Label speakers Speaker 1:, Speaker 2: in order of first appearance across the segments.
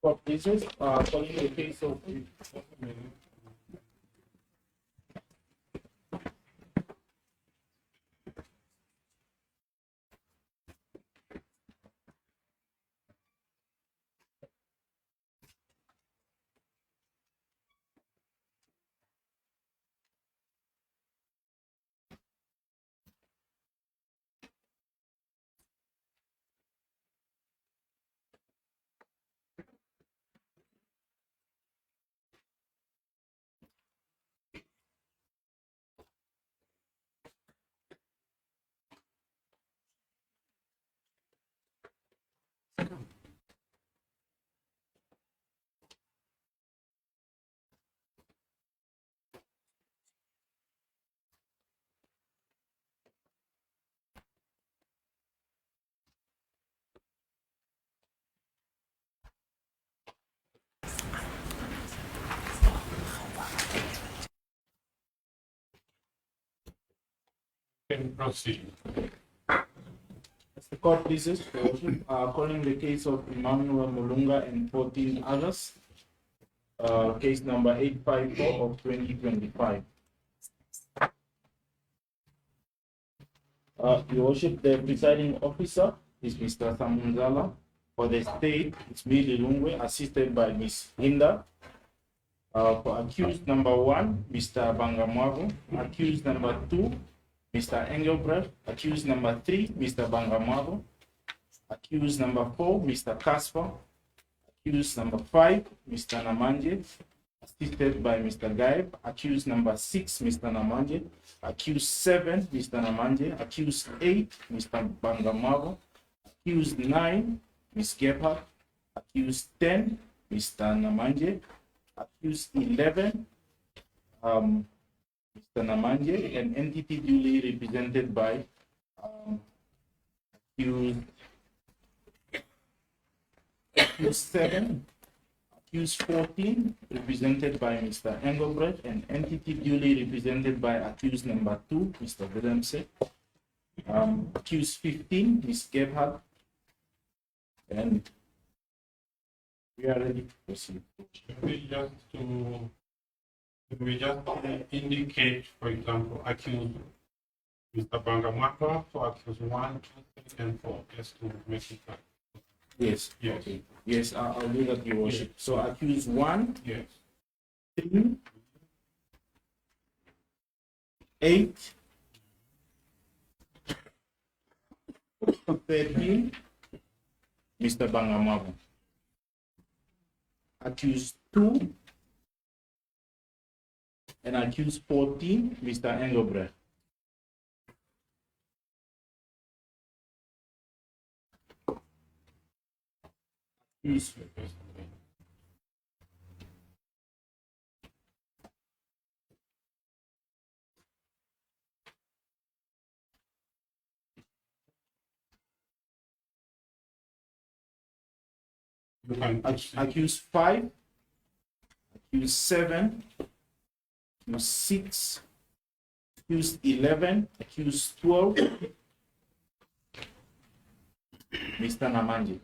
Speaker 1: For cases, calling the case of
Speaker 2: Can proceed.
Speaker 1: as the court pleases, calling the case of Emmanuel Mulunga and 14 others, case number 854 of 2025. Your Worship, the presiding officer is Mr. Samunzala. For the state, it's Billy Lungwe, assisted by Ms. Hinda. For accused number 1, Mr. Bangamwago. Accused number 2, Mr. Engelbrecht. Accused number 3, Mr. Bangamwago. Accused number 4, Mr. Kasper. Accused number 5, Mr. Namanje, assisted by Mr. Gaib. Accused number 6, Mr. Namanje. Accused 7, Mr. Namanje. Accused 8, Mr. Bangamwago. Accused 9, Ms. Gebhardt. Accused 10, Mr. Namanje. Accused 11, Mr. Namanje, an entity duly represented by accused 7, accused 14, represented by Mr. Engelbrecht, an entity duly represented by accused number 2, Mr. Willemse, accused 15, Ms. Gebhardt, and we are ready to proceed.
Speaker 2: We just indicate, for example, accused Mr. Bangamaka for accused 1, 2, 3, and 4, just to make it clear.
Speaker 1: Yes.
Speaker 2: Yes.
Speaker 1: Okay. Yes, I'll do that, Your Worship. So accused 1,
Speaker 2: Yes.
Speaker 1: 3, 8, 13, Mr. Bangamabo. Accused 2 and accused 14, Mr. Engelbrecht. Accused accused 5, accused 7, accused 6, accused 11, accused 12, Mr. Namanje.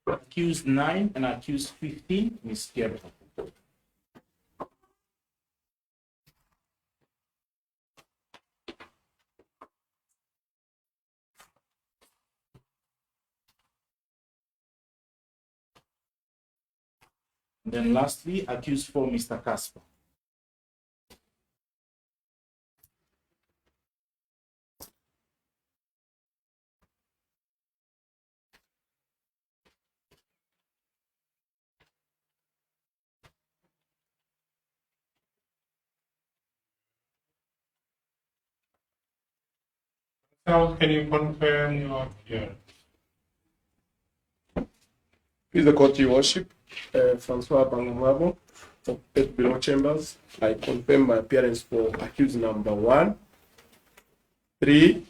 Speaker 1: Accused 9 and accused 15, Ms. Gerber. Then lastly, accused 4, Mr. Casper.
Speaker 2: Now, can you confirm your appearance?
Speaker 3: Please the court, your worship, Francois Bangamabo, of State Bureau Chambers. I confirm my appearance for accused number 1, 3,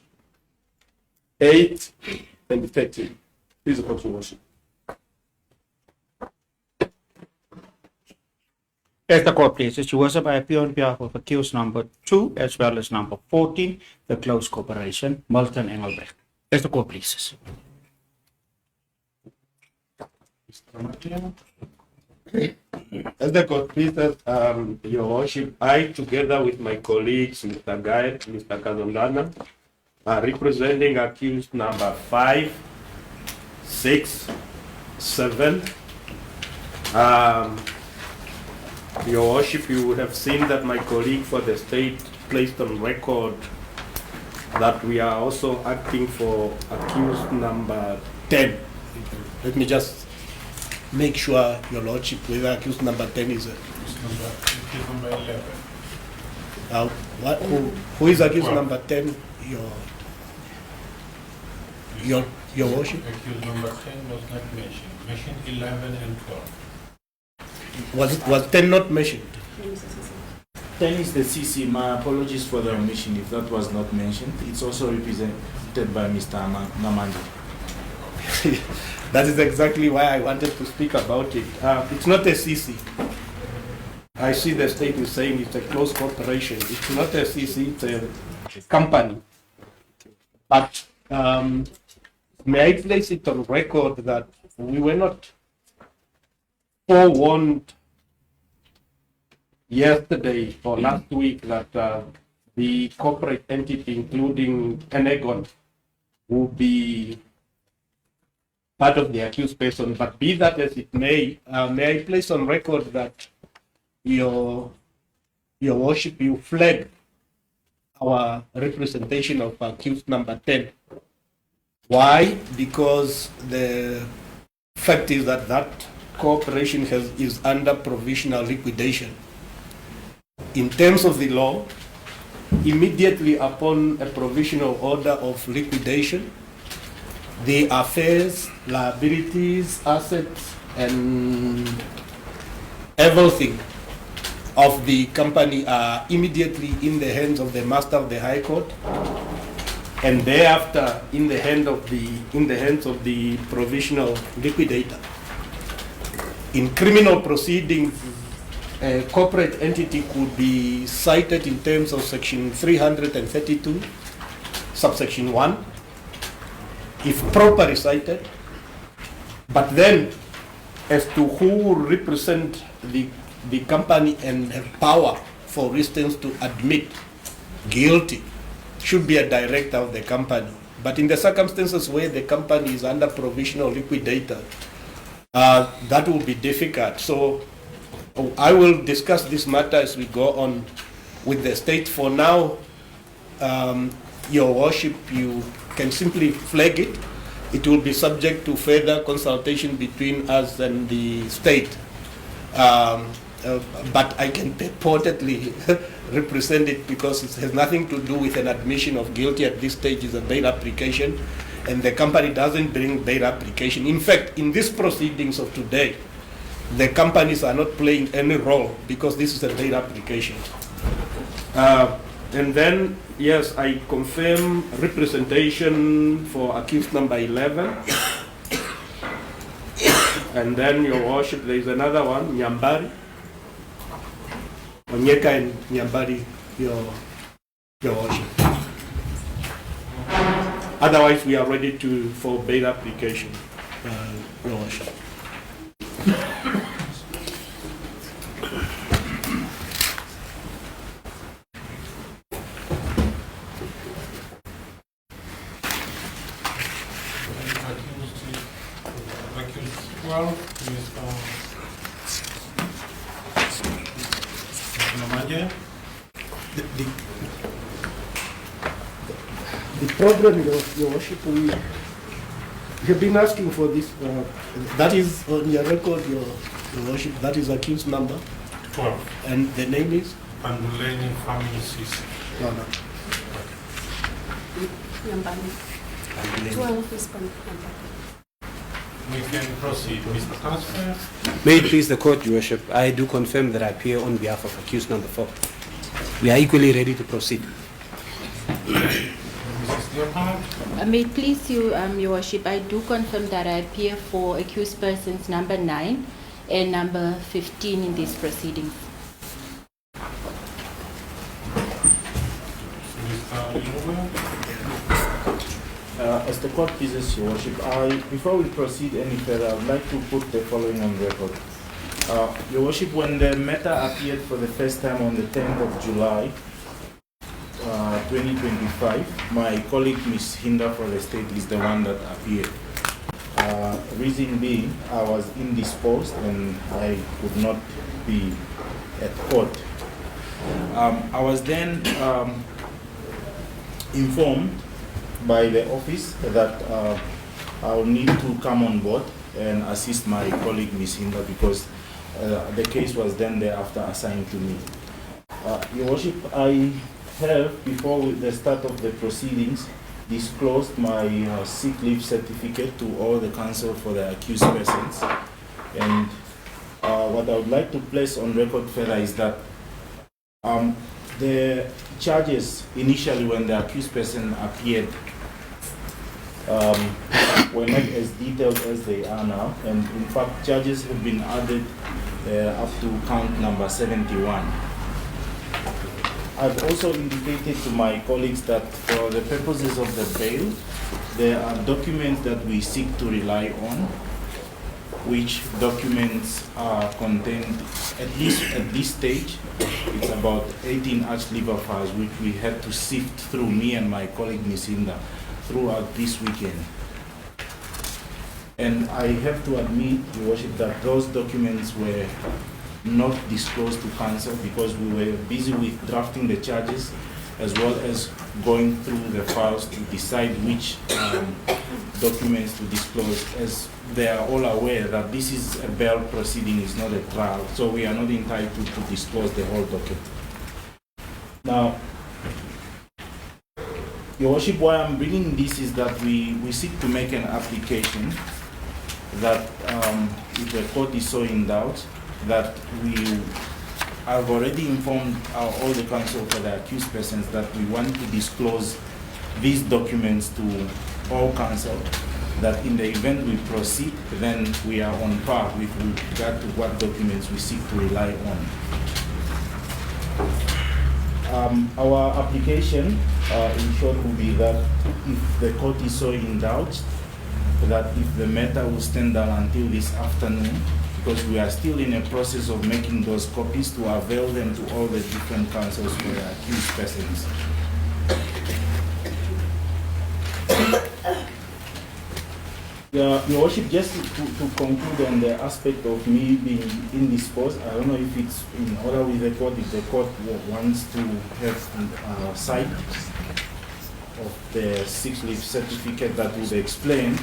Speaker 3: 8, and 13. Please, Your Worship.
Speaker 4: As the court pleases, Your Worship, I appear on behalf of accused number 2 as well as number 14, the close corporation, Milton Engelbrecht. As the court pleases.
Speaker 3: As the court pleases, Your Worship, I, together with my colleagues, Mr. Guy, Mr. Kazondana, are representing accused number 5, 6, 7. Your Worship, you would have seen that my colleague for the state placed on record that we are also acting for accused number 10. Let me just make sure, Your Lordship, whether accused number 10 is
Speaker 2: Number 11.
Speaker 3: who is accused number 10? Your Worship?
Speaker 2: Accused number 10 was not mentioned. Mentioned 11 and 12.
Speaker 3: Was 10 not mentioned?
Speaker 1: 10 is the CC. My apologies for the omission if that was not mentioned. It's also represented by Mr. Namandi.
Speaker 3: That is exactly why I wanted to speak about it. It's not a CC. I see the state is saying it's a close corporation. It's not a CC, it's a company. But may I place it on record that we were not forewarned yesterday or last week that the corporate entity, including Enegon, will be part of the accused person. But be that as it may I place on record that Your Worship, you flagged our representation of accused number 10. Why? Because the fact is that that corporation is under provisional liquidation. In terms of the law, immediately upon a provisional order of liquidation, the affairs, liabilities, assets, and everything of the company are immediately in the hands of the Master of the High Court, and thereafter in the hands of the provisional liquidator. In criminal proceedings, a corporate entity could be cited in terms of section 332, subsection 1, if properly cited. But then, as to who will represent the company and have power, for instance, to admit guilty, should be a director of the company. But in the circumstances where the company is under provisional liquidator, that will be difficult. So I will discuss this matter as we go on with the state. For now, Your Worship, you can simply flag it. It will be subject to further consultation between us and the state. But I can purportedly represent it because it has nothing to do with an admission of guilty at this stage. Is a bail application, and the company doesn't bring bail application. In fact, in these proceedings of today, the companies are not playing any role because this is a bail application. And then, yes, I confirm representation for accused number 11. And then, Your Worship, there is another one, Nyambari. Onyeka and Nyambari, Your Worship. Otherwise, we are ready for bail application, Your Worship. The problem, Your Worship, we have been asking for this. That is on your record, Your Worship. That is accused number
Speaker 2: 12.
Speaker 3: And the name is?
Speaker 2: Panduleni Family CC.
Speaker 3: No, no.
Speaker 5: Nyambani. 12 is Nyambani.
Speaker 2: we can proceed. Mr. Councillor?
Speaker 5: May it please the court, Your Worship, I do confirm that I appear on behalf of accused number 4. We are equally ready to proceed.
Speaker 2: Mrs. Leopard?
Speaker 6: May it please you, Your Worship, I do confirm that I appear for accused persons number 9 and number 15 in these proceedings.
Speaker 2: Mr. Lingua?
Speaker 1: As the court pleases, Your Worship, before we proceed any further, I would like to put the following on record. Your Worship, when the matter appeared for the first time on the 10th of July, 2025, my colleague Ms. Hinda for the state is the one that appeared. Reason being, I was indisposed and I could not be at court. I was then informed by the office that I will need to come on board and assist my colleague Ms. Hinda because the case was then thereafter assigned to me. Your Worship, I have, before the start of the proceedings, disclosed my sick leave certificate to all the counsel for the accused persons. And what I would like to place on record further is that the charges initially when the accused person appeared were not as detailed as they are now, and in fact charges have been added up to count number 71. I've also indicated to my colleagues that for the purposes of the bail, there are documents that we seek to rely on, which documents are contained, at least at this stage, it's about 18 arch liver files which we had to sift through, me and my colleague Ms. Hinda, throughout this weekend. And I have to admit, Your Worship, that those documents were not disclosed to counsel because we were busy with drafting the charges as well as going through the files to decide which documents to disclose, as they are all aware that this is a bail proceeding, is not a trial, so we are not entitled to disclose the whole document. Now, Your Worship, why I'm bringing this is that we seek to make an application that if the court is so in doubt, that I've already informed all the counsel for the accused persons that we want to disclose these documents to all counsel, that in the event we proceed, then we are on par with regard to what documents we seek to rely on. Our application, in short, will be that if the court is so in doubt, that if the matter will stand down until this afternoon, because we are still in a process of making those copies to avail them to all the different counsels for the accused persons. Your Worship, just to conclude on the aspect of me being indisposed, I don't know if it's in order with the court, if the court wants to have sight of the sick leave certificate that would explain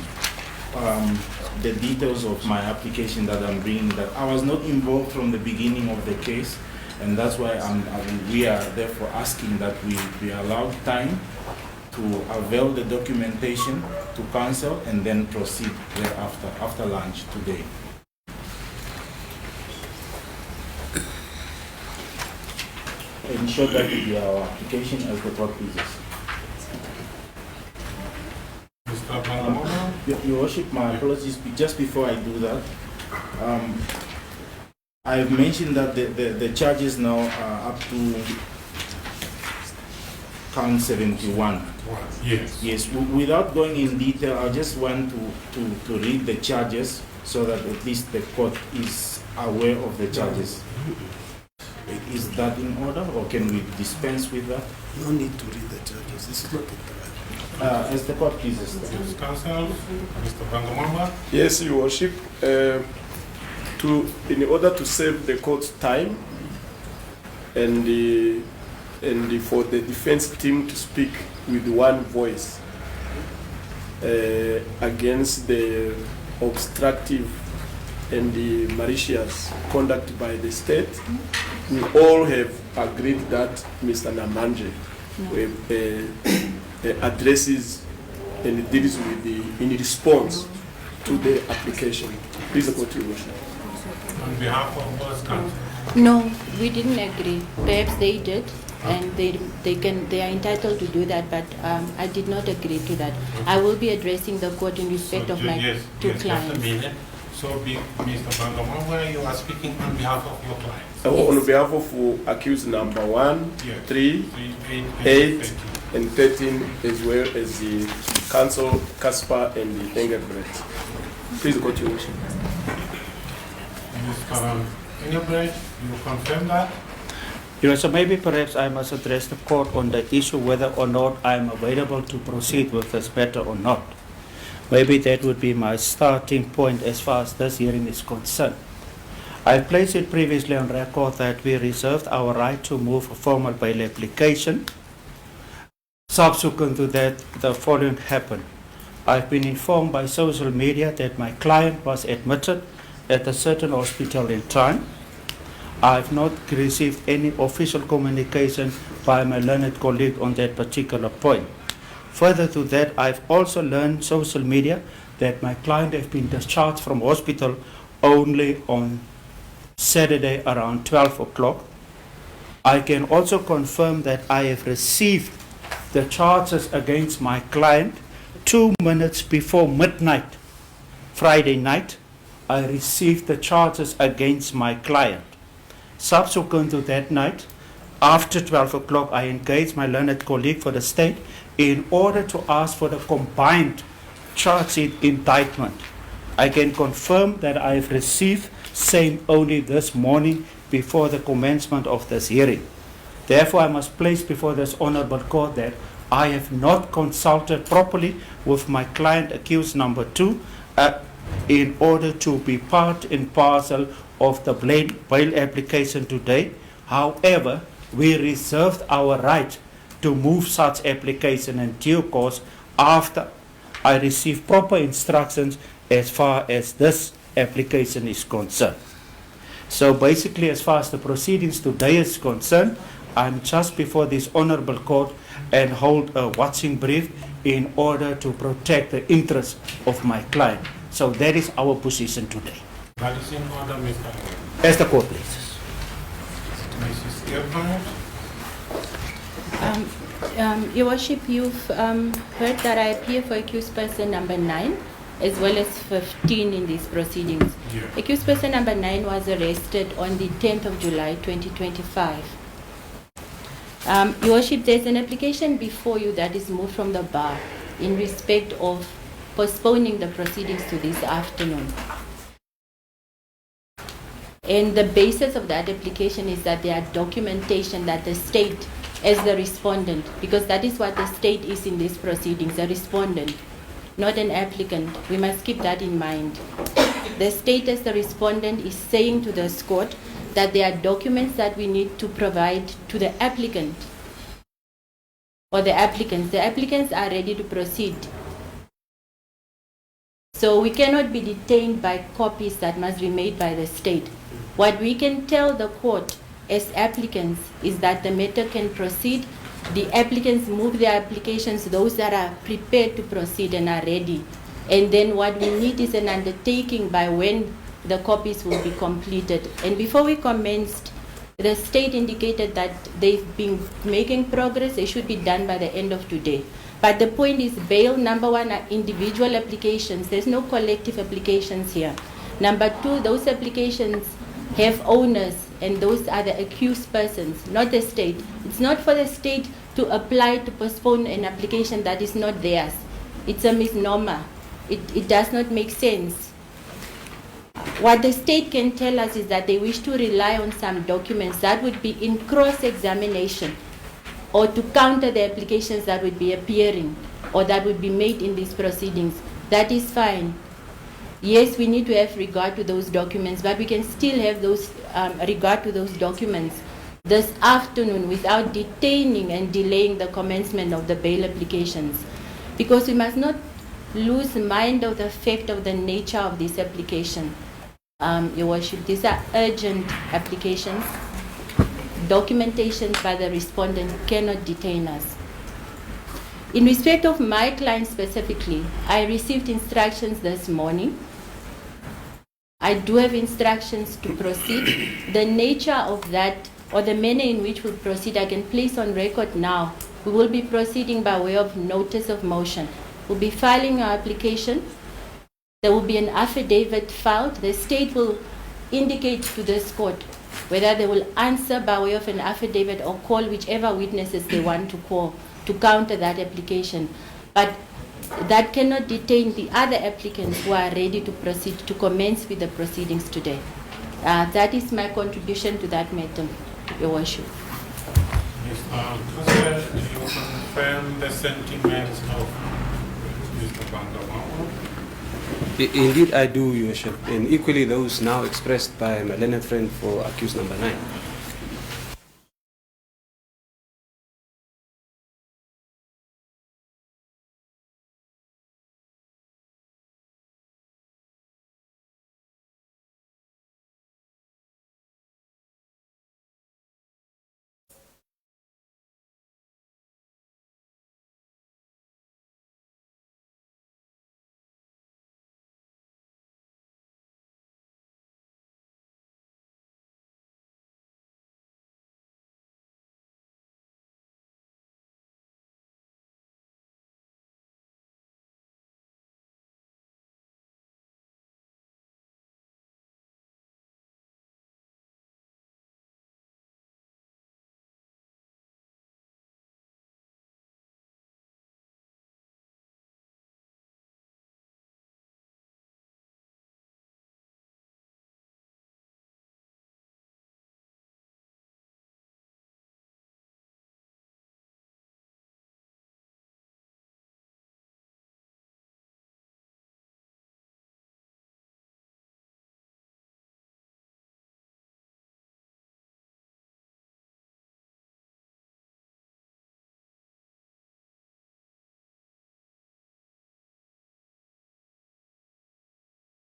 Speaker 1: the details of my application that I'm bringing, that I was not involved from the beginning of the case, and that's why we are therefore asking that we be allowed time to avail the documentation to counsel and then proceed thereafter, after lunch today. In short, that will be our application as the court pleases.
Speaker 2: Mr. Bangamona?
Speaker 1: Your Worship, my apologies. Just before I do that, I've mentioned that the charges now are up to count 71.
Speaker 2: Yes.
Speaker 1: Yes. Without going in detail, I just want to read the charges so that at least the court is aware of the charges. Is that in order, or can we dispense with that?
Speaker 5: No need to read the charges. This is not a trial.
Speaker 1: As the court pleases.
Speaker 2: Mr. Counsel, Mr. Bangamona?
Speaker 3: Yes, Your Worship. In order to save the court's time and for the defense team to speak with one voice against the obstructive and the malicious conduct by the state, we all have agreed that Mr. Namanje addresses and deals with in response
Speaker 7: to the application. Please, the court, Your Worship.
Speaker 2: On behalf of both counsel.
Speaker 6: No, we didn't agree. Perhaps they did, and they are entitled to do that, but I did not agree to that. I will be addressing the court in respect of my two clients.
Speaker 2: Just a minute. So, Mr. Bangamwa, you are speaking on behalf of your clients.
Speaker 7: On behalf of accused number 1,
Speaker 2: Yes.
Speaker 7: 3, 8, and 13, as well as the counsel Caspar and the Engelbrecht. Please, the court, Your Worship.
Speaker 2: Mr. Engelbrecht, you confirm that?
Speaker 4: Your Worship, maybe perhaps I must address the court on the issue whether or not I am available to proceed with this matter or not. Maybe that would be my starting point as far as this hearing is concerned. I placed it previously on record that we reserved our right to move a formal bail application. Subsequent to that, the following happened. I've been informed by social media that my client was admitted at a certain hospital in time. I've not received any official communication by my learned colleague on that particular point. Further to that, I've also learned social media that my client has been discharged from hospital only on Saturday around 12 o'clock. I can also confirm that I have received the charges against my client 2 minutes before midnight, Friday night. I received the charges against my client. Subsequent to that night, after 12 o'clock, I engaged my learned colleague for the state in order to ask for the combined charge sheet indictment. I can confirm that I have received same only this morning before the commencement of this hearing. Therefore, I must place before this honorable court that I have not consulted properly with my client accused number 2 in order to be part and parcel of the bail application today. However, we reserved our right to move such application in due course after I receive proper instructions as far as this application is concerned. So basically, as far as the proceedings today is concerned, I'm just before this honorable court and hold a watching brief in order to protect the interests of my client. So that is our position today.
Speaker 2: That is in order, Mr. Engelbrecht.
Speaker 4: As the court pleases.
Speaker 2: Mrs. Gebhardt?
Speaker 6: Your Worship, you've heard that I appear for accused person number 9 as well as 15 in these proceedings.
Speaker 2: Yeah.
Speaker 6: Accused person number 9 was arrested on the 10th of July 2025. Your Worship, there's an application before you that is moved from the bar in respect of postponing the proceedings to this afternoon. And the basis of that application is that there are documentation that the state as the respondent, because that is what the state is in these proceedings, a respondent, not an applicant. We must keep that in mind. The state as the respondent is saying to this court that there are documents that we need to provide to the applicant or the applicants. The applicants are ready to proceed. So we cannot be detained by copies that must be made by the state. What we can tell the court as applicants is that the matter can proceed. The applicants move their applications, those that are prepared to proceed and are ready. And then what we need is an undertaking by when the copies will be completed. And before we commenced, the state indicated that they've been making progress. They should be done by the end of today. But the point is, bail, number 1, are individual applications. There's no collective applications here. Number 2, those applications have owners, and those are the accused persons, not the state. It's not for the state to apply to postpone an application that is not theirs. It's a misnomer. It does not make sense. What the state can tell us is that they wish to rely on some documents that would be in cross-examination or to counter the applications that would be appearing or that would be made in these proceedings. That is fine. Yes, we need to have regard to those documents, but we can still have those regard to those documents this afternoon without detaining and delaying the commencement of the bail applications. Because we must not lose mind of the fact of the nature of this application. Your Worship, these are urgent applications. Documentation by the respondent cannot detain us. In respect of my client specifically, I received instructions this morning. I do have instructions to proceed. The nature of that, or the manner in which we'll proceed, I can place on record now. We will be proceeding by way of notice of motion. We'll be filing our application. There will be an affidavit filed. The state will indicate to this court whether they will answer by way of an affidavit or call whichever witnesses they want to call to counter that application. But that cannot detain the other applicants who are ready to proceed, to commence with the proceedings today. That is my contribution to that matter, Your Worship.
Speaker 2: Councillor, do you confirm the sentiments of Mr. Bangamako?
Speaker 5: Indeed, I do, Your Worship, and equally those now expressed by my learned friend for accused number 9.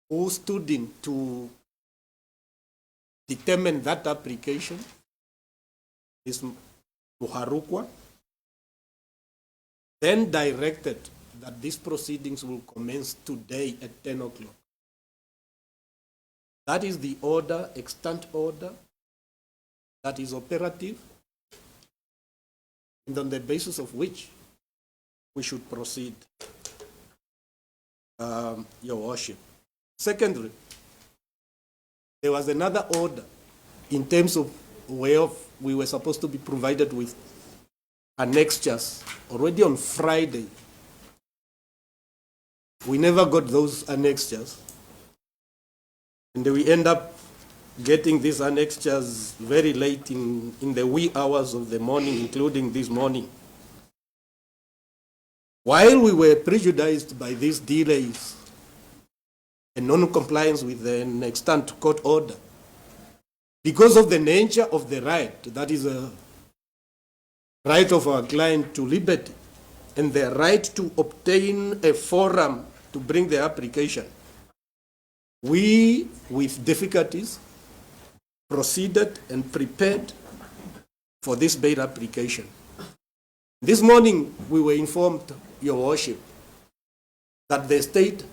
Speaker 8: Who stood in to determine that application is Muharukwa, then directed that these proceedings will commence today at 10 o'clock. That is the order, extant order, that is operative, and on the basis of which we should proceed, Your Worship. Secondly, there was another order in terms of where we were supposed to be provided with annexures already on Friday. We never got those annexures, and we end up getting these annexures very late in the wee hours of the morning, including this morning. While we were prejudiced by these delays and non-compliance with an extant court order, because of the nature of the right, that is a right of our client to liberty, and the right to obtain a forum to bring the application, we, with difficulties, proceeded and prepared for this bail application. This morning, we were informed, Your Worship, that the state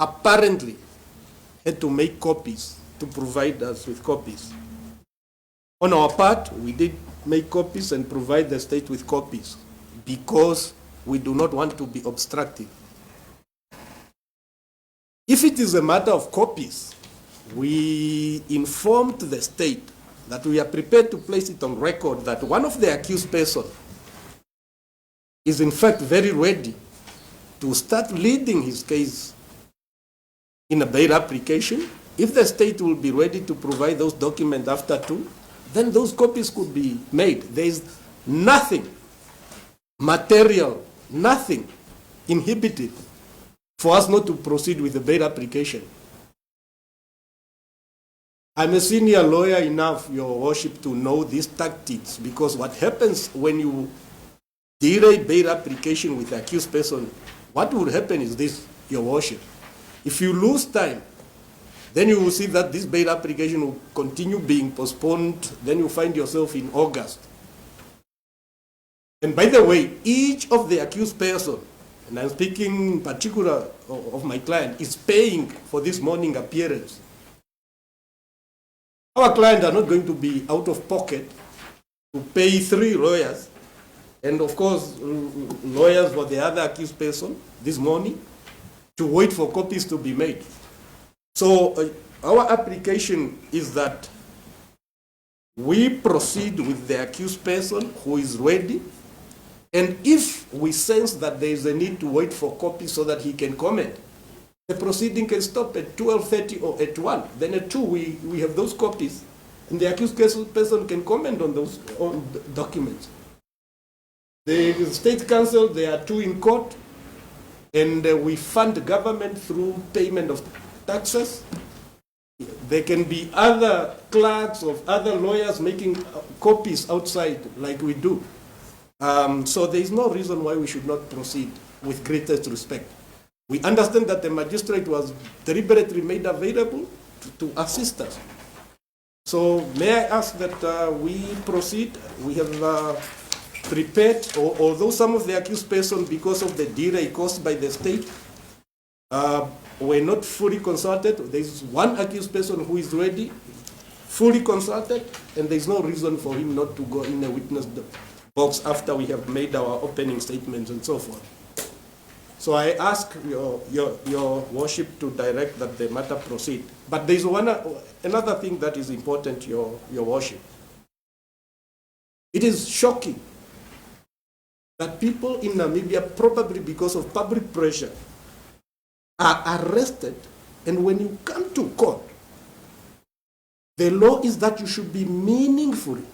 Speaker 8: apparently had to make copies to provide us with copies. On our part, we did make copies and provide the state with copies because we do not want to be obstructive. If it is a matter of copies, we informed the state that we are prepared to place it on record that one of the accused persons is in fact very ready to start leading his case in a bail application. If the state will be ready to provide those documents after 2, then those copies could be made. There is nothing material, nothing inhibited for us not to proceed with the bail application. I'm a senior lawyer enough, Your Worship, to know these tactics, because what happens when you delay bail application with the accused person, what will happen is this, Your Worship. If you lose time, then you will see that this bail application will continue being postponed. Then you find yourself in August. And by the way, each of the accused person, and I'm speaking in particular of my client, is paying for this morning appearance. Our clients are not going to be out of pocket to pay 3 lawyers, and of course, lawyers for the other accused person this morning, to wait for copies to be made. So our application is that we proceed with the accused person who is ready, and if we sense that there is a need to wait for copies so that he can comment, the proceeding can stop at 12:30 or at 1. Then at 2, we have those copies, and the accused person can comment on those documents. The State Council, there are 2 in court, and we fund the government through payment of taxes. There can be other clerks of other lawyers making copies outside like we do. So there is no reason why we should not proceed with greatest respect. We understand that the magistrate was deliberately made available to assist us. So may I ask that we proceed? We have prepared, although some of the accused persons, because of the delay caused by the state, were not fully consulted. There is one accused person who is ready, fully consulted, and there is no reason for him not to go in a witness box after we have made our opening statements and so forth. So I ask your worship to direct that the matter proceed. But there is another thing that is important, your worship. It is shocking that people in Namibia, probably because of public pressure, are arrested, and when you come to court, the law is that you should be meaningfully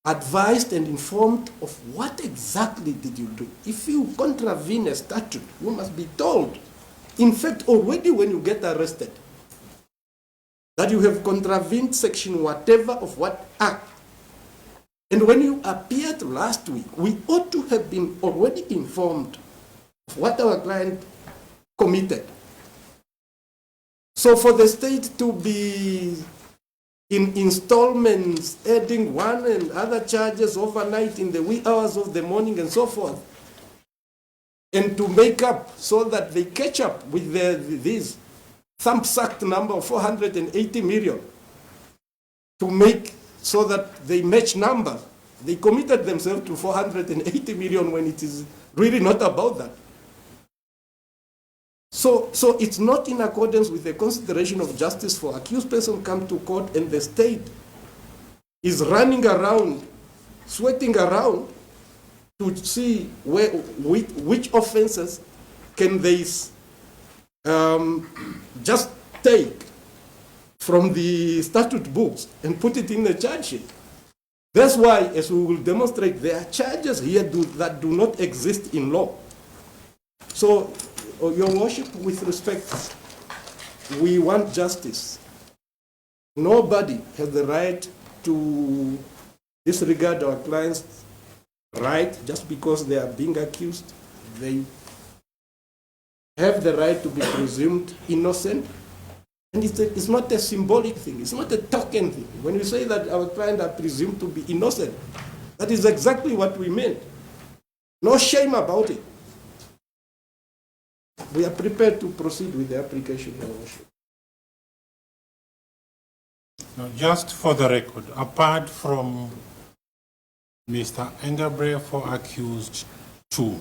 Speaker 8: advised and informed of what exactly did you do. If you contravene a statute, you must be told. In fact, already when you get arrested, that you have contravened section whatever of what act. And when you appeared last week, we ought to have been already informed of what our client committed. So for the state to be in installments, adding one and other charges overnight in the wee hours of the morning and so forth, and to make up so that they catch up with this thumb-sucked number of 480 million, to make so that they match numbers. They committed themselves to 480 million when it is really not about that. So it's not in accordance with the consideration of justice for accused person come to court and the state is running around, sweating around to see which offenses can they just take from the statute books and put it in the charge sheet. That's why, as we will demonstrate, there are charges here that do not exist in law. So, your worship, with respect, we want justice. Nobody has the right to disregard our client's right just because they are being accused. They have the right to be presumed innocent. And it's not a symbolic thing. It's not a token thing. When we say that our clients are presumed to be innocent, that is exactly what we meant. No shame about it. We are prepared to proceed with the application, Your Worship.
Speaker 2: Now, just for the record, apart from Mr. Engelbrecht for accused 2,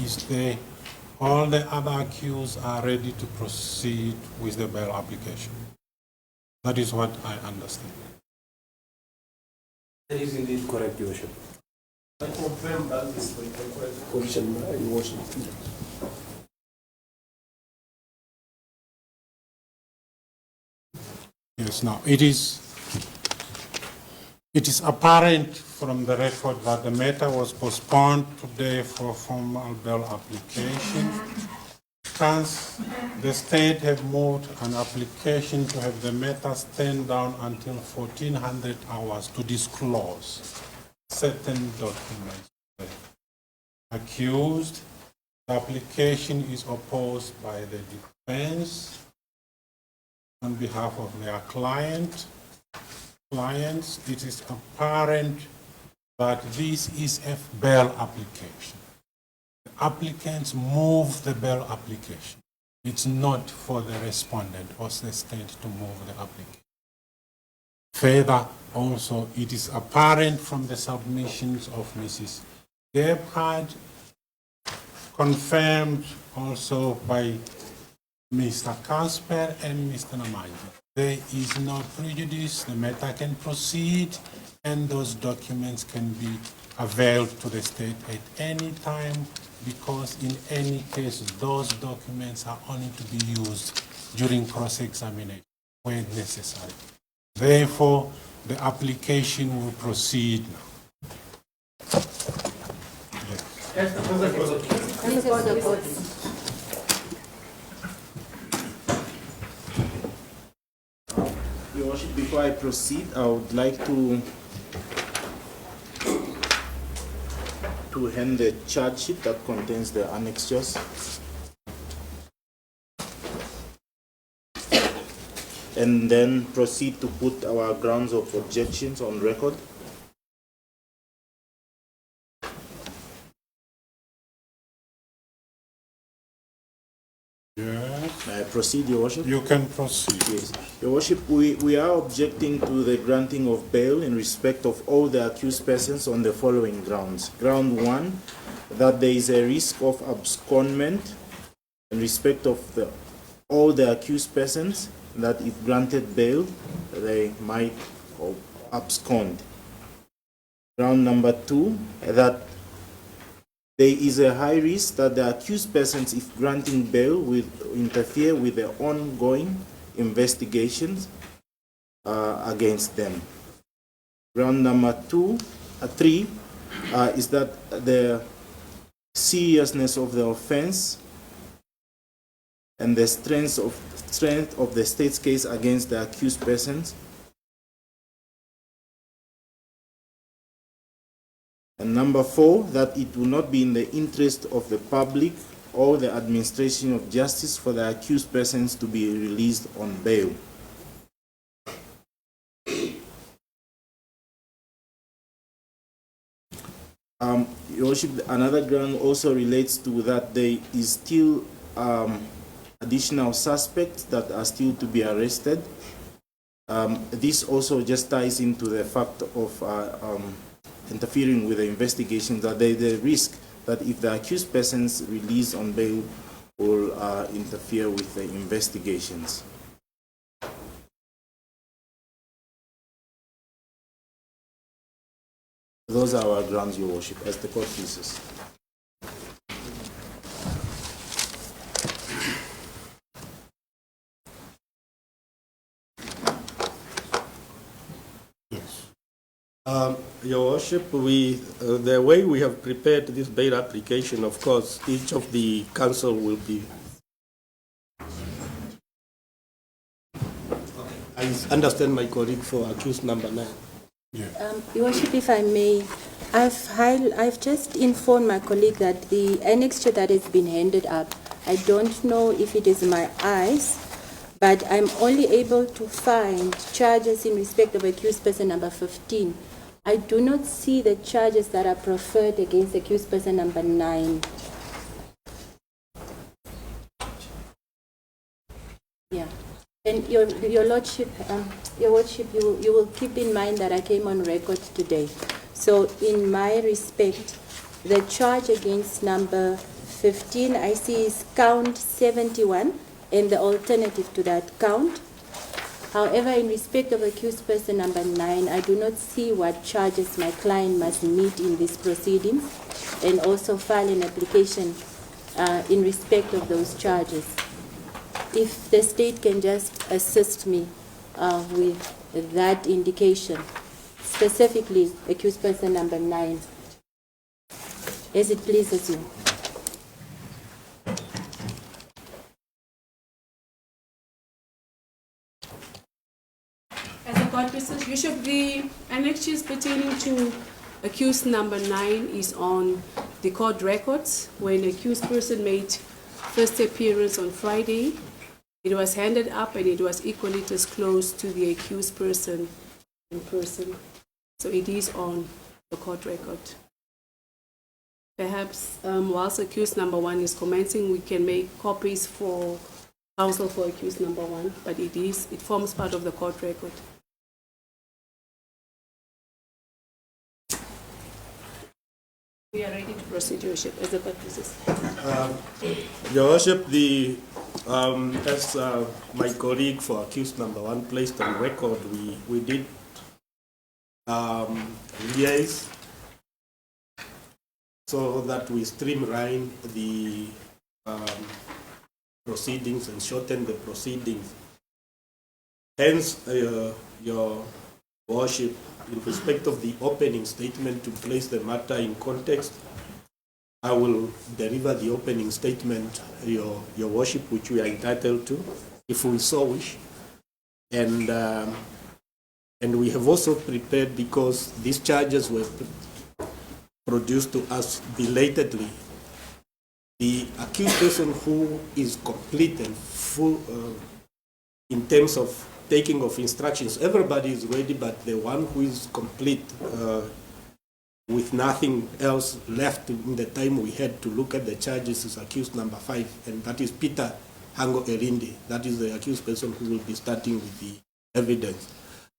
Speaker 2: is there all the other accused are ready to proceed with the bail application? That is what I understand.
Speaker 5: That is indeed correct, Your Worship.
Speaker 8: I confirm that is the position, Your Worship.
Speaker 2: Yes, now it is apparent from the record that the matter was postponed today for formal bail application. Hence, the state have moved an application to have the matter stand down until 1400 hours to disclose certain documents. Accused, the application is opposed by the defense on behalf of their client. clients, it is apparent that this is a bail application. The applicants move the bail application. It's not for the respondent or the state to move the application. Further, also, it is apparent from the submissions of Mrs. Gebhardt, confirmed also by Mr. Kasper and Mr. Namcor. There is no prejudice, the matter can proceed, and those documents can be availed to the state at any time, because in any case, those documents are only to be used during cross-examination when necessary. Therefore, the application will proceed now.
Speaker 1: Your Worship, before I proceed, I would like to hand the charge sheet that contains the annexures. And then proceed to put our grounds of objections on record.
Speaker 2: Yes,
Speaker 1: May I proceed, Your Worship?
Speaker 2: you can proceed.
Speaker 1: Yes. Your Worship, we are objecting to the granting of bail in respect of all the accused persons on the following grounds. Ground 1, that there is a risk of abscondment in respect of all the accused persons, that if granted bail, they might abscond. Ground number 2, that there is a high risk that the accused persons, if granting bail, will interfere with the ongoing investigations against them. Ground number 3 is that the seriousness of the offense and the strength of the state's case against the accused persons. And number 4, that it will not be in the interest of the public or the administration of justice for the accused persons to be released on bail. Your Worship, another ground also relates to that there is still additional suspects that are still to be arrested. This also just ties into the fact of interfering with the investigations, that there is a risk that if the accused persons released on bail will interfere with the investigations. Those are our grounds, Your Worship, as the court pleases.
Speaker 7: Your Worship, the way we have prepared this bail application, of course, each of the counsel will be. I understand my colleague for accused number 9.
Speaker 6: Your Worship, if I may, I've just informed my colleague that the annexure that has been handed up, I don't know if it is my eyes, but I'm only able to find charges in respect of accused person number 15. I do not see the charges that are preferred against accused person number 9. Yeah. And your Lordship, you will keep in mind that I came on record today. So in my respect, the charge against number 15 I see is count 71 and the alternative to that count. However, in respect of accused person number 9, I do not see what charges my client must meet in these proceedings, and also file an application in respect of those charges. If the state can just assist me with that indication, specifically accused person number 9, as it pleases you.
Speaker 9: You should be annexures pertaining to accused number 9 is on the court records. When accused person made first appearance on Friday, it was handed up and it was equally disclosed to the accused person in person. So it is on the court record. Perhaps whilst accused number 1 is commenting, we can make copies for counsel for accused number 1, but it forms part of the court record. We are ready to proceed, Your Worship, as the court pleases.
Speaker 8: Your Worship, as my colleague for accused number 1 placed on record, we did liaise so that we streamline the proceedings and shorten the proceedings. Hence, Your Worship, in respect of the opening statement, to place the matter in context, I will deliver the opening statement, Your Worship, which we are entitled to, if we so wish. And we have also prepared, because these charges were produced to us belatedly, the accused person who is complete and full in terms of taking of instructions. Everybody is ready, but the one who is complete with nothing else left in the time we had to look at the charges is accused number 5, and that is Peter Hango Elindi. That is the accused person who will be starting with the evidence,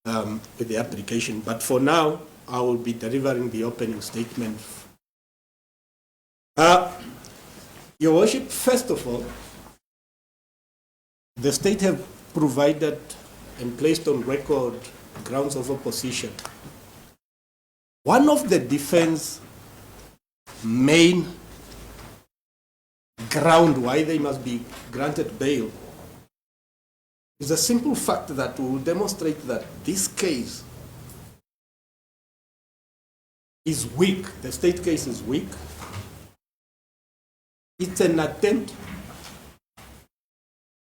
Speaker 8: with the application. But for now, I will be delivering the opening statement. Your Worship, first of all, the state have provided and placed on record grounds of opposition. One of the defense main ground why they must be granted bail is a simple fact that will demonstrate that this case is weak. The state case is weak. It's an attempt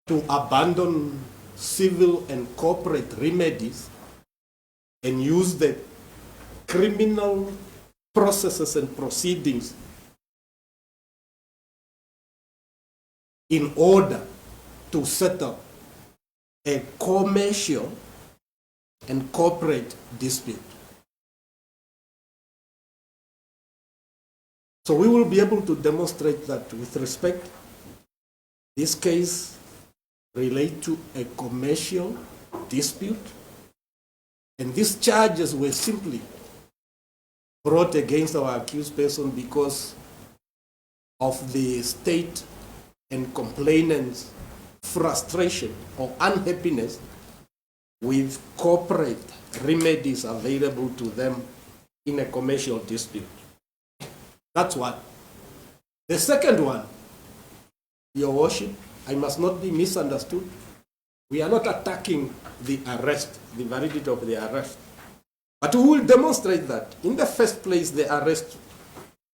Speaker 8: to abandon civil and corporate remedies and use the criminal processes and proceedings in order to settle a commercial and corporate dispute. So we will be able to demonstrate that with respect, this case relates to a commercial dispute, and these charges were simply brought against our accused person because of the state and complainant's frustration or unhappiness with corporate remedies available to them in a commercial dispute. That's one. The second one, Your Worship, I must not be misunderstood. We are not attacking the arrest, the validity of the arrest. But we will demonstrate that, in the first place, the arrest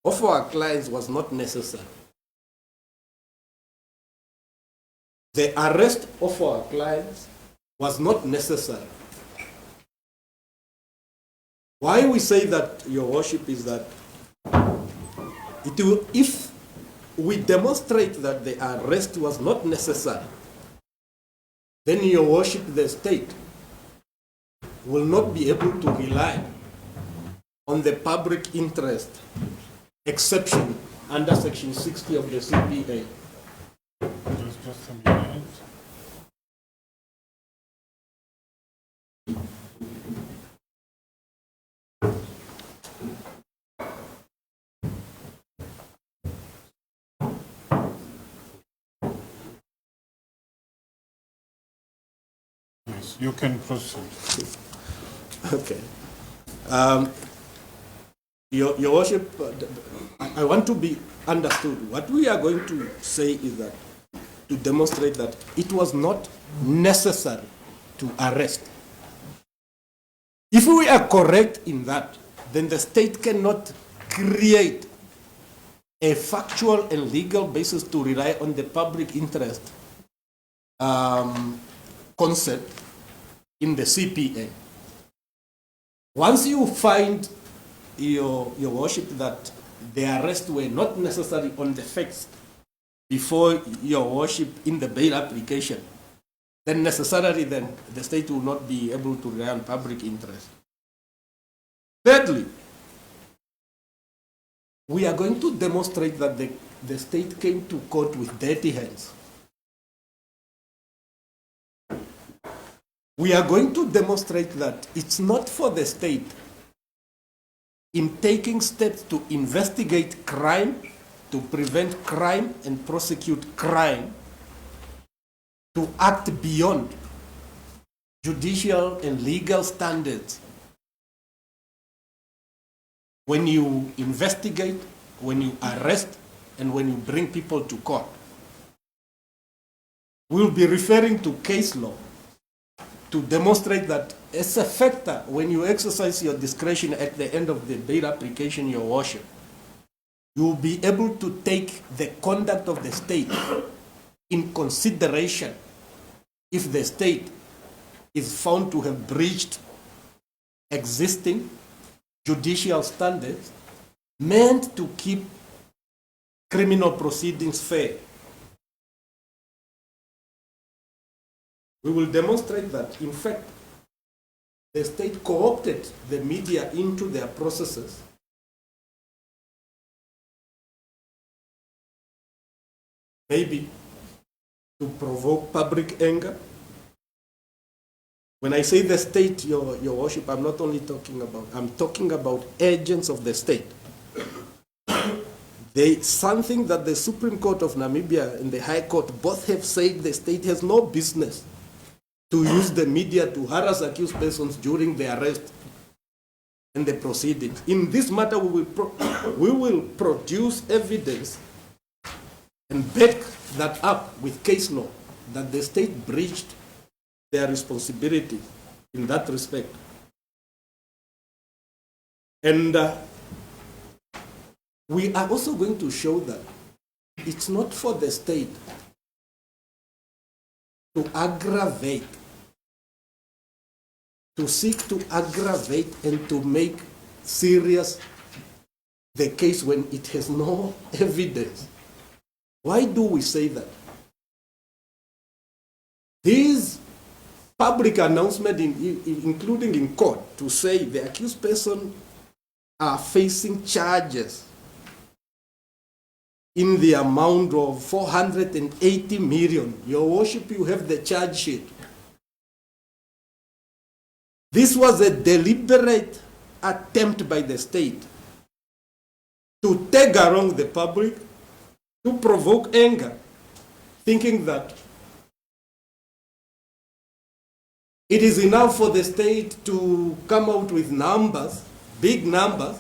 Speaker 8: of our clients was not necessary. The arrest of our clients was not necessary. Why we say that, Your Worship, is that if we demonstrate that the arrest was not necessary, then, Your Worship, the state will not be able to rely on the public interest exception under Section 60 of the CPA.
Speaker 2: Just a minute. Yes, you can proceed.
Speaker 8: Okay. Your Worship, I want to be understood. What we are going to say is that, to demonstrate that it was not necessary to arrest. If we are correct in that, then the state cannot create a factual and legal basis to rely on the public interest concept in the CPA. Once you find, Your Worship, that the arrests were not necessary on the facts before Your Worship in the bail application, then necessarily the state will not be able to rely on public interest. Thirdly, we are going to demonstrate that the state came to court with dirty hands. We are going to demonstrate that it's not for the state in taking steps to investigate crime, to prevent crime and prosecute crime, to act beyond judicial and legal standards. When you investigate, when you arrest, and when you bring people to court. We'll be referring to case law to demonstrate that as a factor, when you exercise your discretion at the end of the bail application, Your Worship, you will be able to take the conduct of the state in consideration if the state is found to have breached existing judicial standards meant to keep criminal proceedings fair. We will demonstrate that, in fact, the state co-opted the media into their processes maybe to provoke public anger. When I say the state, Your Worship, I'm not only talking about, I'm talking about agents of the state. Something that the Supreme Court of Namibia and the High Court both have said the state has no business to use the media to harass accused persons during the arrest and the proceedings. In this matter, we will produce evidence and back that up with case law that the state breached their responsibility in that respect. And we are also going to show that it's not for the state to aggravate, to seek to aggravate and to make serious the case when it has no evidence. Why do we say that? These public announcement, including in court, to say the accused person are facing charges in the amount of 480 million. Your Worship, you have the charge sheet. This was a deliberate attempt by the state to take around the public, to provoke anger, thinking that it is enough for the state to come out with numbers, big numbers,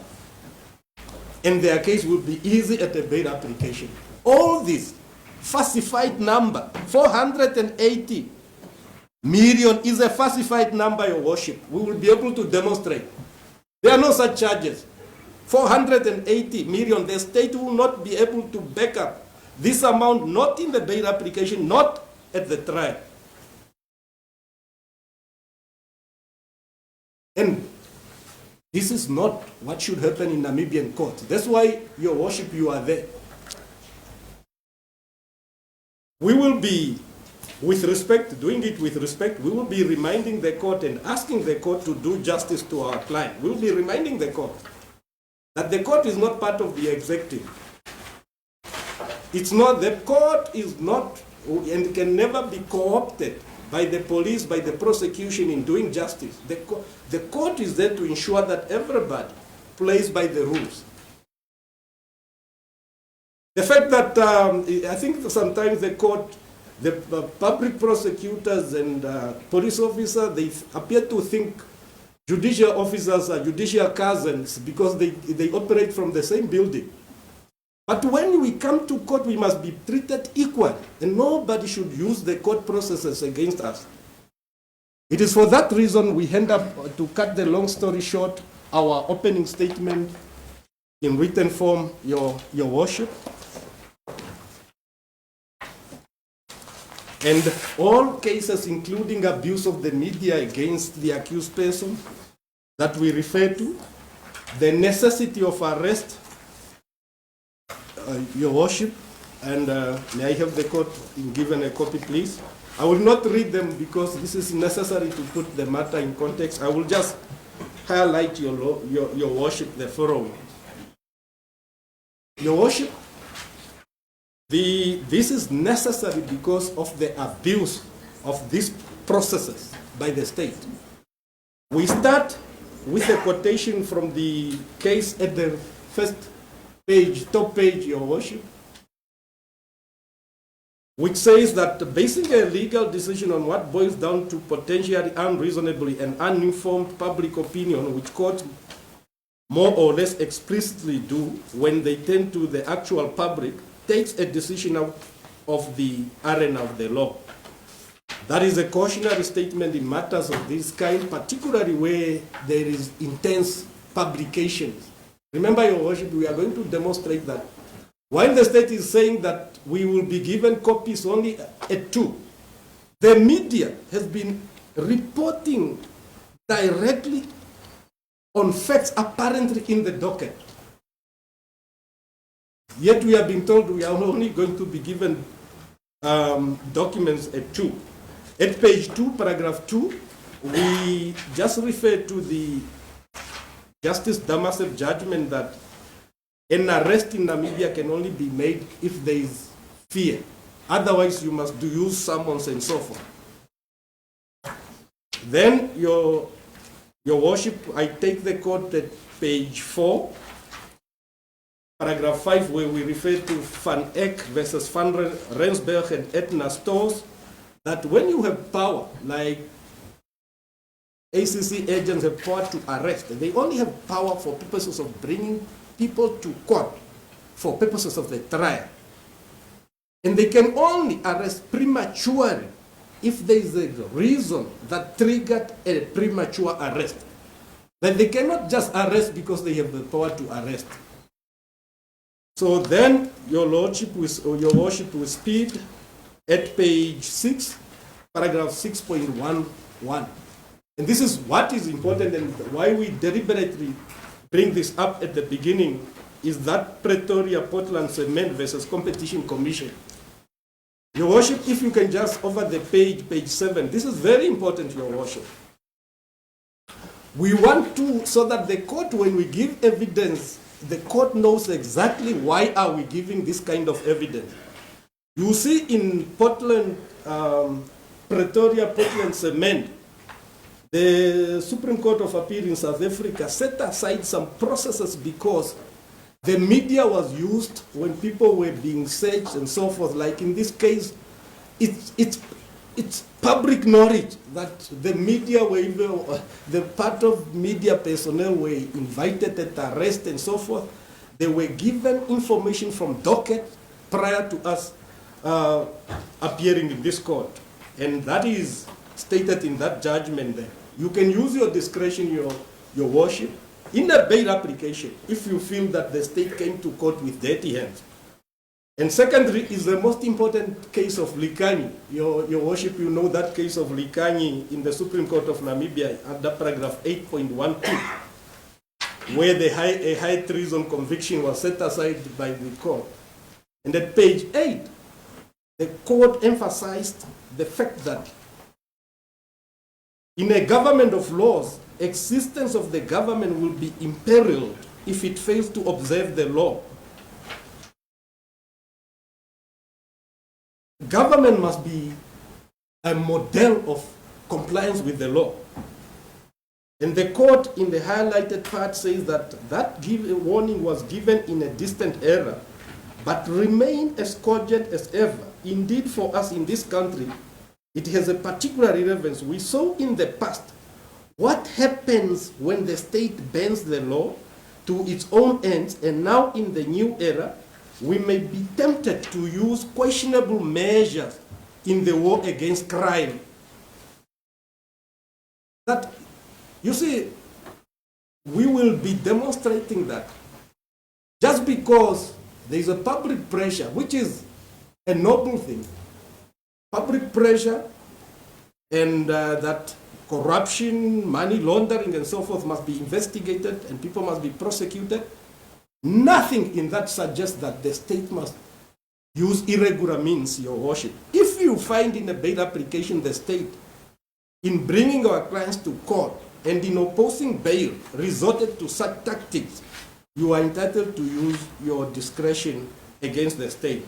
Speaker 8: and their case will be easy at a bail application. All this falsified number, 480 million, is a falsified number, Your Worship. We will be able to demonstrate. There are no such charges. 480 million, the state will not be able to back up this amount, not in the bail application, not at the trial. And this is not what should happen in Namibian court. That's why, Your Worship, you are there. We will be, with respect, doing it with respect, we will be reminding the court and asking the court to do justice to our client. We will be reminding the court that the court is not part of the executive. It's not, the court is not and can never be co-opted by the police, by the prosecution in doing justice. The court is there to ensure that everybody plays by the rules. The fact that I think sometimes the court, the public prosecutors and police officers, they appear to think judicial officers are judicial cousins because they operate from the same building. But when we come to court, we must be treated equal, and nobody should use the court processes against us. It is for that reason we end up, to cut the long story short, our opening statement in written form, Your Worship. And all cases, including abuse of the media against the accused person that we refer to, the necessity of arrest, Your Worship, and may I have the court given a copy, please? I will not read them because this is necessary to put the matter in context. I will just highlight your worship the following. Your worship, this is necessary because of the abuse of these processes by the state. We start with a quotation from the case at the first page, top page, your worship, which says that basing a legal decision on what boils down to potentially unreasonably and uninformed public opinion, which courts more or less explicitly do when they tend to the actual public, takes a decision out of the arena of the law. That is a cautionary statement in matters of this kind, particularly where there is intense publications. Remember, your worship, we are going to demonstrate that while the state is saying that we will be given copies only at 2, the media has been reporting directly on facts apparently in the docket. Yet we have been told we are only going to be given documents at 2. At page 2, paragraph 2, we just refer to the Justice Damasev judgment that an arrest in Namibia can only be made if there is fear. Otherwise, you must use summons and so forth. Then, your worship, I take the quote at page 4, paragraph 5, where we refer to Van Eck versus Van Rensburg and Etna Stores, that when you have power, like ACC agents have power to arrest, they only have power for purposes of bringing people to court for purposes of the trial. And they can only arrest prematurely if there is a reason that triggered a premature arrest. But they cannot just arrest because they have the power to arrest. So then, your lordship, your worship, will speed at page 6, paragraph 6.11. And this is what is important and why we deliberately bring this up at the beginning, is that Pretoria Portland Cement versus Competition Commission. Your worship, if you can just over the page 7, this is very important, your worship. We want to, so that the court, when we give evidence, the court knows exactly why are we giving this kind of evidence. You see in Portland, Pretoria Portland Cement, the Supreme Court of Appeal in South Africa set aside some processes because the media was used when people were being searched and so forth. Like in this case, it's public knowledge that the media were even, the part of media personnel were invited at arrest and so forth. They were given information from docket prior to us appearing in this court. And that is stated in that judgment there. You can use your discretion, your worship, in a bail application if you feel that the state came to court with dirty hands. And secondly is the most important case of Likani. Your worship, you know that case of Likani in the Supreme Court of Namibia under paragraph 8.12, where a high treason conviction was set aside by the court. And at page 8, the court emphasized the fact that in a government of laws, existence of the government will be imperiled if it fails to observe the law. Government must be a model of compliance with the law. And the court in the highlighted part says that warning was given in a distant era, but remained as cogent as ever. Indeed, for us in this country, it has a particular relevance. We saw in the past what happens when the state bends the law to its own ends, and now in the new era, we may be tempted to use questionable measures in the war against crime. That, you see, we will be demonstrating that just because there is a public pressure, which is a noble thing, public pressure, and that corruption, money laundering, and so forth must be investigated and people must be prosecuted. Nothing in that suggests that the state must use irregular means, your worship. If you find in a bail application the state, in bringing our clients to court, and in opposing bail resorted to such tactics, you are entitled to use your discretion against the state.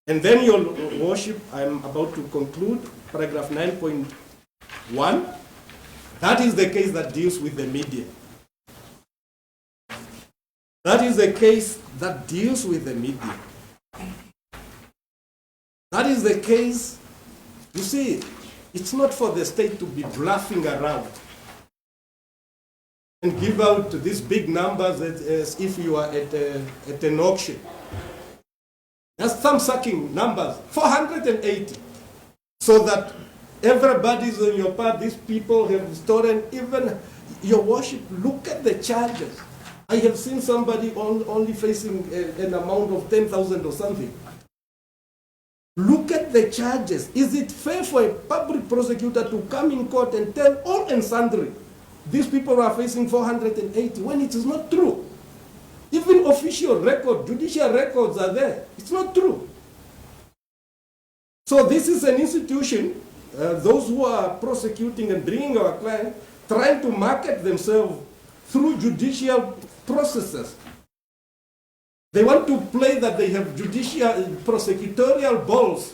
Speaker 8: And then, Your Worship, I'm about to conclude, paragraph 9.1. That is the case that deals with the media. That is the case that deals with the media. That is the case, you see, it's not for the state to be bluffing around and give out these big numbers as if you are at an auction. That's some sucking numbers, 480. So that everybody's on your part, these people have stolen, even Your Worship, look at the charges. I have seen somebody only facing an amount of 10,000 or something. Look at the charges. Is it fair for a public prosecutor to come in court and tell all and sundry, these people are facing 480, when it is not true? Even official record, judicial records are there. It's not true. So this is an institution, those who are prosecuting and bringing our client, trying to market themselves through judicial processes. They want to play that they have judicial, prosecutorial balls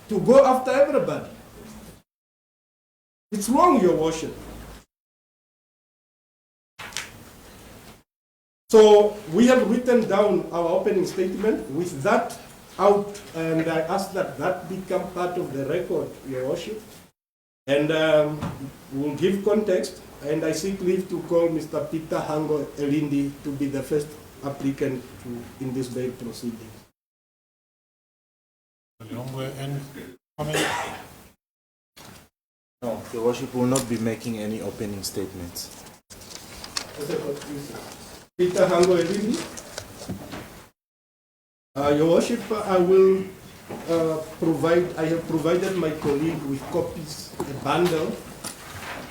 Speaker 8: to go after everybody. It's wrong, Your Worship. So we have written down our opening statement with that out, and I ask that that become part of the record, Your Worship. And we'll give context, and I seek leave to call Mr. Peter Hango Elindi to be the first applicant in this bail proceeding.
Speaker 2: Any comment?
Speaker 10: No, Your Worship will not be making any opening statements.
Speaker 8: Peter Hango Elindi. Your Worship, I will I have provided my colleague with copies, a bundle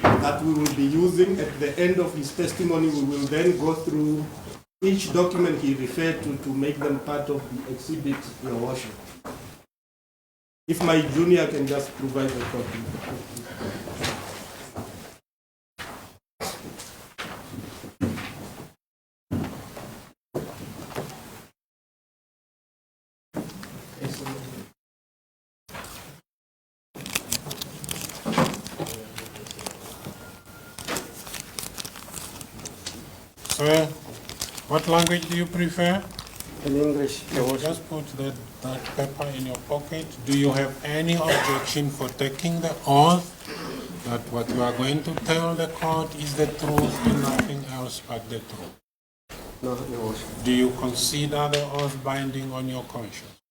Speaker 8: that we will be using. At the end of his testimony, we will then go through each document he referred to make them part of the exhibit, Your Worship. If my junior can just provide a copy.
Speaker 2: Sir, what language do you prefer?
Speaker 11: In English, Your Worship.
Speaker 2: Just put that paper in your pocket. Do you have any objection for taking the oath that what you are going to tell the court is the truth and nothing else but the truth?
Speaker 11: No, Your Worship.
Speaker 2: Do you consider the oath binding on your conscience?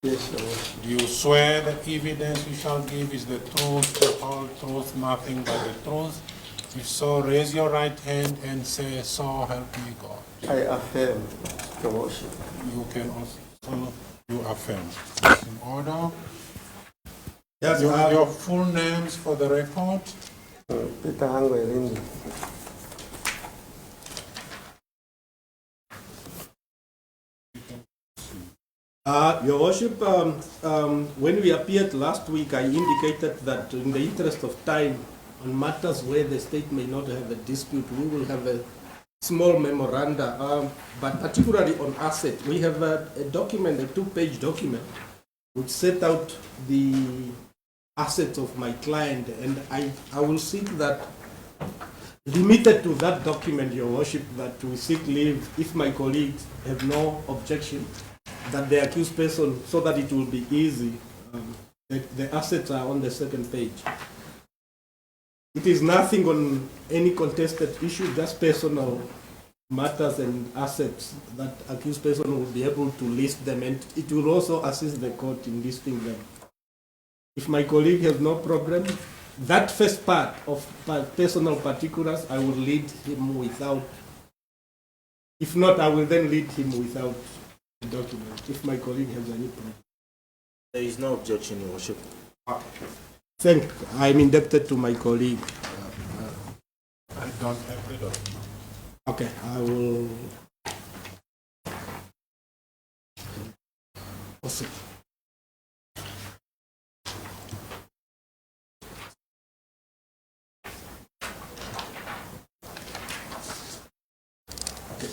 Speaker 11: Yes, Your Worship.
Speaker 2: Do you swear the evidence you shall give is the truth, the whole truth, nothing but the truth? If so, raise your right hand and say, "So help me God."
Speaker 11: I affirm, Your Worship.
Speaker 2: You can also, you affirm. In order.
Speaker 8: Yes,
Speaker 2: Your full names for the record.
Speaker 11: Peter Hango Elindi.
Speaker 8: Your Worship, when we appeared last week, I indicated that in the interest of time, on matters where the state may not have a dispute, we will have a small memoranda, but particularly on asset. We have a document, a 2-page document, which set out the assets of my client, and I will seek that, limited to that document, Your Worship, that we seek leave, if my colleagues have no objection, that the accused person, so that it will be easy, the assets are on the second page. It is nothing on any contested issue, just personal matters and assets that accused person will be able to list them, and it will also assist the court in listing them. If my colleague has no problem, that first part of personal particulars, I will lead him without. If not, I will then lead him without the document, if my colleague has any problem.
Speaker 10: There is no objection, Your Worship.
Speaker 8: I'm indebted to my colleague.
Speaker 2: I don't have the document.
Speaker 8: Okay, I will. Also. Okay.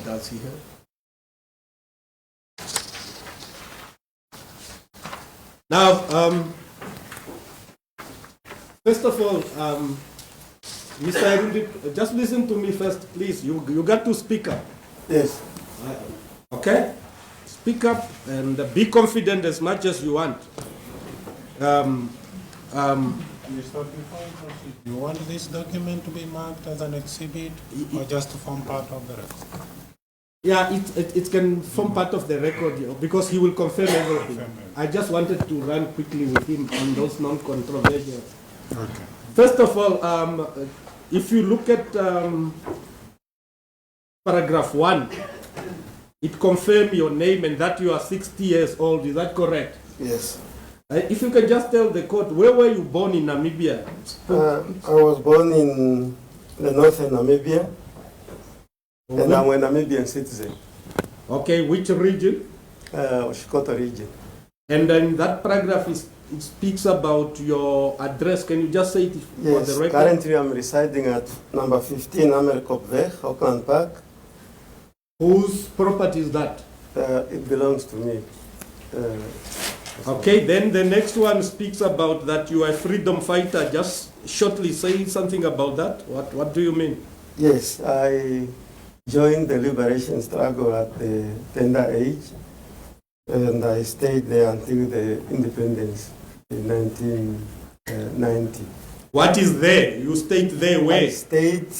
Speaker 8: Does he have? Now, first of all, Mr. Arundi, just listen to me first, please. You got to speak up.
Speaker 11: Yes.
Speaker 8: Okay? Speak up and be confident as much as you want.
Speaker 2: Mr. Before you proceed, you want this document to be marked as an exhibit or just to form part of the record?
Speaker 8: Yeah, it can form part of the record because he will confirm everything. I just wanted to run quickly with him on those non-controversial.
Speaker 2: Okay.
Speaker 8: First of all, if you look at paragraph 1, it confirms your name and that you are 60 years old. Is that correct?
Speaker 11: Yes.
Speaker 8: If you can just tell the court, where were you born in Namibia?
Speaker 11: I was born in the northern Namibia, and I'm a Namibian citizen.
Speaker 8: Okay, which region?
Speaker 11: Oshikoto region.
Speaker 8: And then that paragraph it speaks about your address. Can you just say it for
Speaker 11: Yes,
Speaker 8: the record?
Speaker 11: currently I'm residing at number 15 Amerkopweg, Auckland Park.
Speaker 8: Whose property is that?
Speaker 11: It belongs to me.
Speaker 8: Okay, then the next one speaks about that you are a freedom fighter. Just shortly say something about that. What do you mean?
Speaker 11: Yes, I joined the liberation struggle at the tender age, and I stayed there until the independence in 1990.
Speaker 8: What is there? You stayed there where?
Speaker 11: I stayed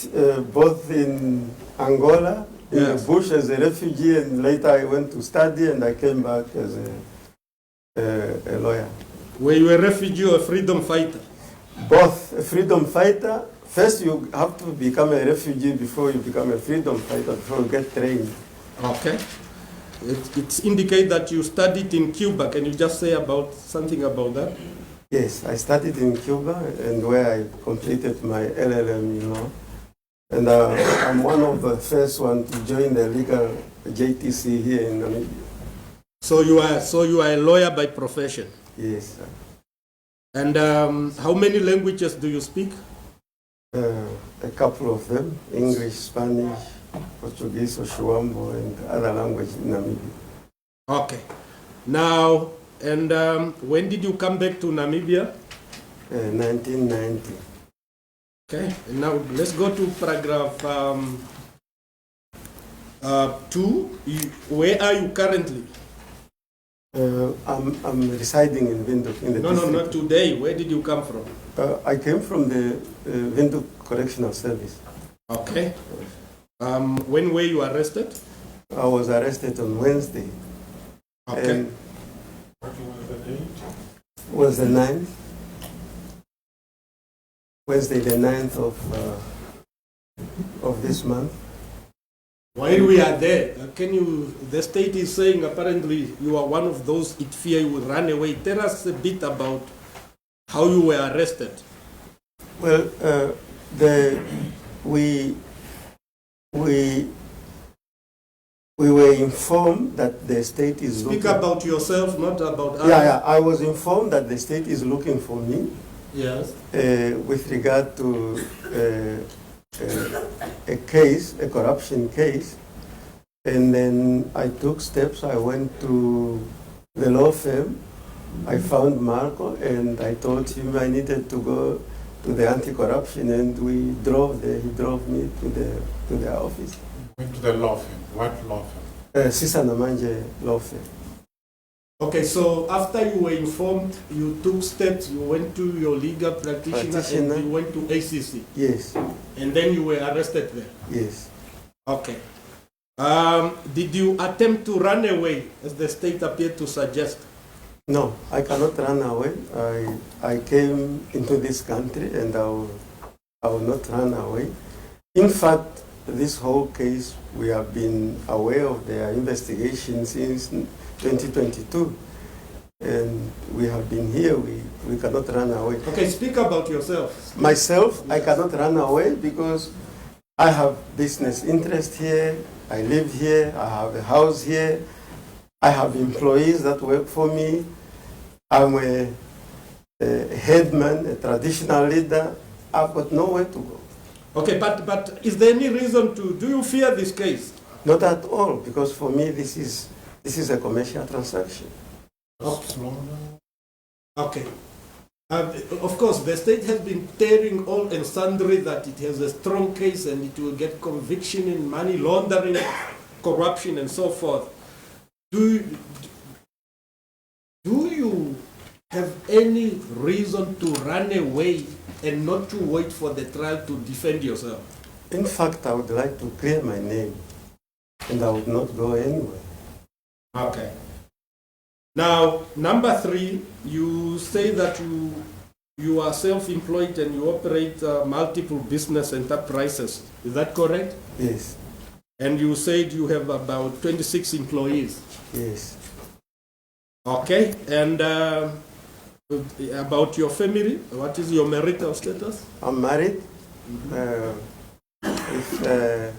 Speaker 11: both in Angola, in the bush as a refugee, and later I went to study and I came back as a lawyer.
Speaker 8: Were you a refugee or a freedom fighter?
Speaker 11: Both. A freedom fighter. First you have to become a refugee before you become a freedom fighter, before you get trained.
Speaker 8: Okay. It indicates that you studied in Cuba. Can you just say something about that?
Speaker 11: Yes, I studied in Cuba and where I completed my LLM, you know. And I'm one of the first one to join the legal JTC here in Namibia.
Speaker 8: So you are a lawyer by profession?
Speaker 11: Yes, sir.
Speaker 8: And how many languages do you speak?
Speaker 11: A couple of them, English, Spanish, Portuguese, Oshuambo, and other languages in Namibia.
Speaker 8: Okay. Now, and when did you come back to Namibia?
Speaker 11: 1990.
Speaker 8: Okay, and now let's go to paragraph 2. Where are you currently?
Speaker 11: I'm residing in Windhoek. In the
Speaker 8: No,
Speaker 11: district.
Speaker 8: not today. Where did you come from?
Speaker 11: I came from the Windhoek Correctional Service.
Speaker 8: Okay. When were you arrested?
Speaker 11: I was arrested on Wednesday.
Speaker 8: Okay.
Speaker 11: And
Speaker 2: What was the date?
Speaker 11: was the 9th. Wednesday, the 9th of this month.
Speaker 8: While we are there, the state is saying apparently you are one of those it fear you will run away. Tell us a bit about how you were arrested.
Speaker 11: Well, we were informed that the state is
Speaker 8: Speak
Speaker 11: looking...
Speaker 8: about yourself, not about others.
Speaker 11: Yeah, I was informed that the state is looking for me.
Speaker 8: Yes.
Speaker 11: With regard to a case, a corruption case. And then I took steps. I went to the law firm. I found Marco and I told him I needed to go to the anti-corruption, and we drove there. He drove me to the office.
Speaker 2: Went to the law firm. What law firm?
Speaker 11: Sisa Namanje law firm.
Speaker 8: Okay, so after you were informed, you took steps, you went to your legal practitioner and you went to ACC.
Speaker 11: Yes.
Speaker 8: And then you were arrested there.
Speaker 11: Yes.
Speaker 8: Okay. Did you attempt to run away, as the state appeared to suggest?
Speaker 11: No, I cannot run away. I came into this country and I will not run away. In fact, this whole case, we have been aware of their investigation since 2022. And we have been here, we cannot run away.
Speaker 8: Okay, speak about yourself.
Speaker 11: Myself, I cannot run away because I have business interest here, I live here, I have a house here, I have employees that work for me, I'm a headman, a traditional leader, I've got nowhere to go.
Speaker 8: Okay, but is there any reason to, do you fear this case?
Speaker 11: Not at all, because for me this is a commercial transaction.
Speaker 8: Okay. Of course, the state has been tearing all and sundry that it has a strong case and it will get conviction in money laundering, corruption, and so forth. Do you have any reason to run away and not to wait for the trial to defend yourself?
Speaker 11: In fact, I would like to clear my name, and I would not go anywhere.
Speaker 8: Okay. Now, number 3, you say that you are self-employed and you operate multiple business enterprises. Is that correct?
Speaker 11: Yes.
Speaker 8: And you said you have about 26 employees.
Speaker 11: Yes.
Speaker 8: Okay. And about your family, what is your marital status?
Speaker 11: I'm married with a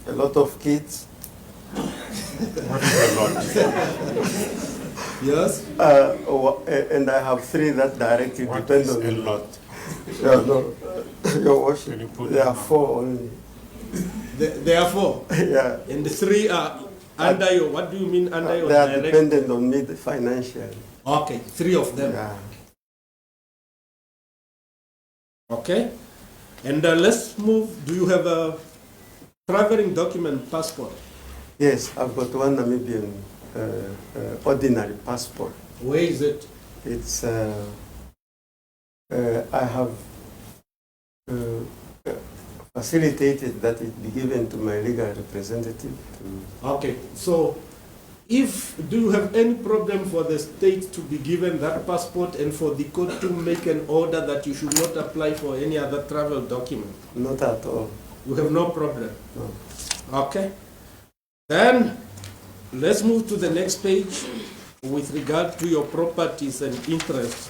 Speaker 11: lot of kids.
Speaker 2: What is a lot?
Speaker 8: Yes.
Speaker 11: And I have 3 that directly
Speaker 2: What
Speaker 11: depend
Speaker 2: is
Speaker 11: on
Speaker 2: a
Speaker 11: me.
Speaker 2: lot?
Speaker 11: No, Your Worship,
Speaker 2: Can you put
Speaker 11: there
Speaker 2: it
Speaker 11: are
Speaker 2: down?
Speaker 11: 4 only.
Speaker 8: There are 4.
Speaker 11: Yeah.
Speaker 8: And the 3 are under you. What do you mean under your
Speaker 11: They are
Speaker 8: direct?
Speaker 11: dependent on me financially.
Speaker 8: Okay, 3 of them.
Speaker 11: Yeah.
Speaker 8: Okay. And let's move. Do you have a traveling document, passport?
Speaker 11: Yes, I've got one Namibian ordinary passport.
Speaker 8: Where is it?
Speaker 11: It's I have facilitated that it be given to my legal representative.
Speaker 8: Okay. So, do you have any problem for the state to be given that passport and for the court to make an order that you should not apply for any other travel document?
Speaker 11: Not at all.
Speaker 8: You have no problem?
Speaker 11: No.
Speaker 8: Okay. Then, let's move to the next page with regard to your properties and interests.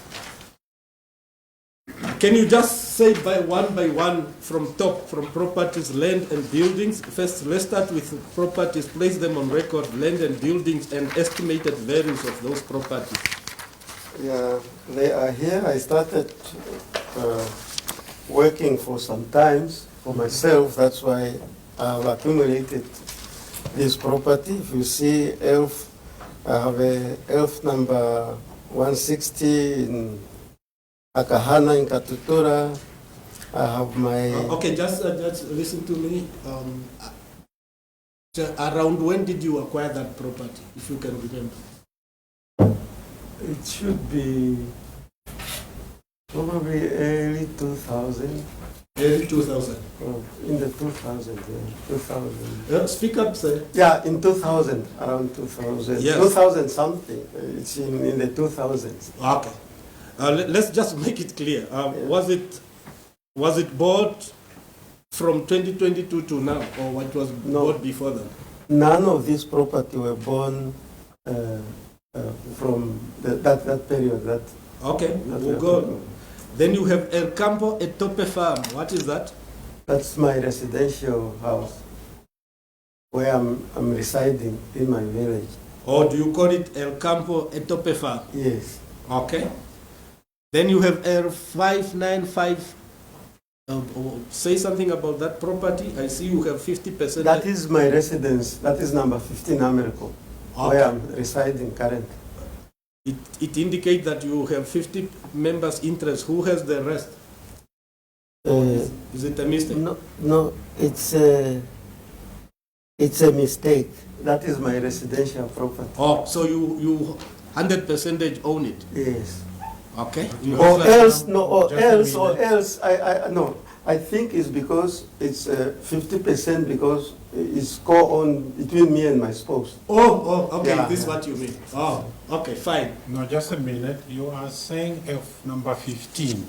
Speaker 8: Can you just say by one from top, from properties, land and buildings? First, let's start with properties, place them on record, land and buildings, and estimated values of those properties.
Speaker 11: Yeah, they are here. I started working for some times for myself. That's why I've accumulated this property. If you see ELF, I have a ELF number 160 in Akahana in Katutura. I have my...
Speaker 8: Okay, just listen to me. Around when did you acquire that property, if you can remember?
Speaker 11: It should be probably early 2000.
Speaker 8: Early 2000?
Speaker 11: Oh, in the 2000, yeah. 2000.
Speaker 8: Speak up, sir.
Speaker 11: Yeah, in 2000, around 2000.
Speaker 8: Yes.
Speaker 11: 2000 something. It's in the 2000s.
Speaker 8: Okay. Let's just make it clear. Was it bought from 2022 to now, or what was bought before that?
Speaker 11: None of these property were born from that period.
Speaker 8: Okay, we'll go. Then you have El Campo Etope Farm. What is that?
Speaker 11: That's my residential house where I'm residing in my village.
Speaker 8: Or do you call it El Campo Etope Farm?
Speaker 11: Yes.
Speaker 8: Okay. Then you have Air 595. Say something about that property. I see you have 50%.
Speaker 11: That is my residence. That is number 15 Americo, where I'm residing currently.
Speaker 8: It indicates that you have 50 members' interest. Who has the rest? Is it a mistake?
Speaker 11: No, it's a mistake. That is my residential property.
Speaker 8: Oh, so you 100% own it?
Speaker 11: Yes.
Speaker 8: Okay.
Speaker 11: Or else, I think it's because it's 50% because it's co-owned between me and my spouse.
Speaker 8: Okay,
Speaker 11: Yeah,
Speaker 8: this is
Speaker 11: yeah.
Speaker 8: what you mean. Oh, okay, fine.
Speaker 2: No, just a minute. You are saying F number 15.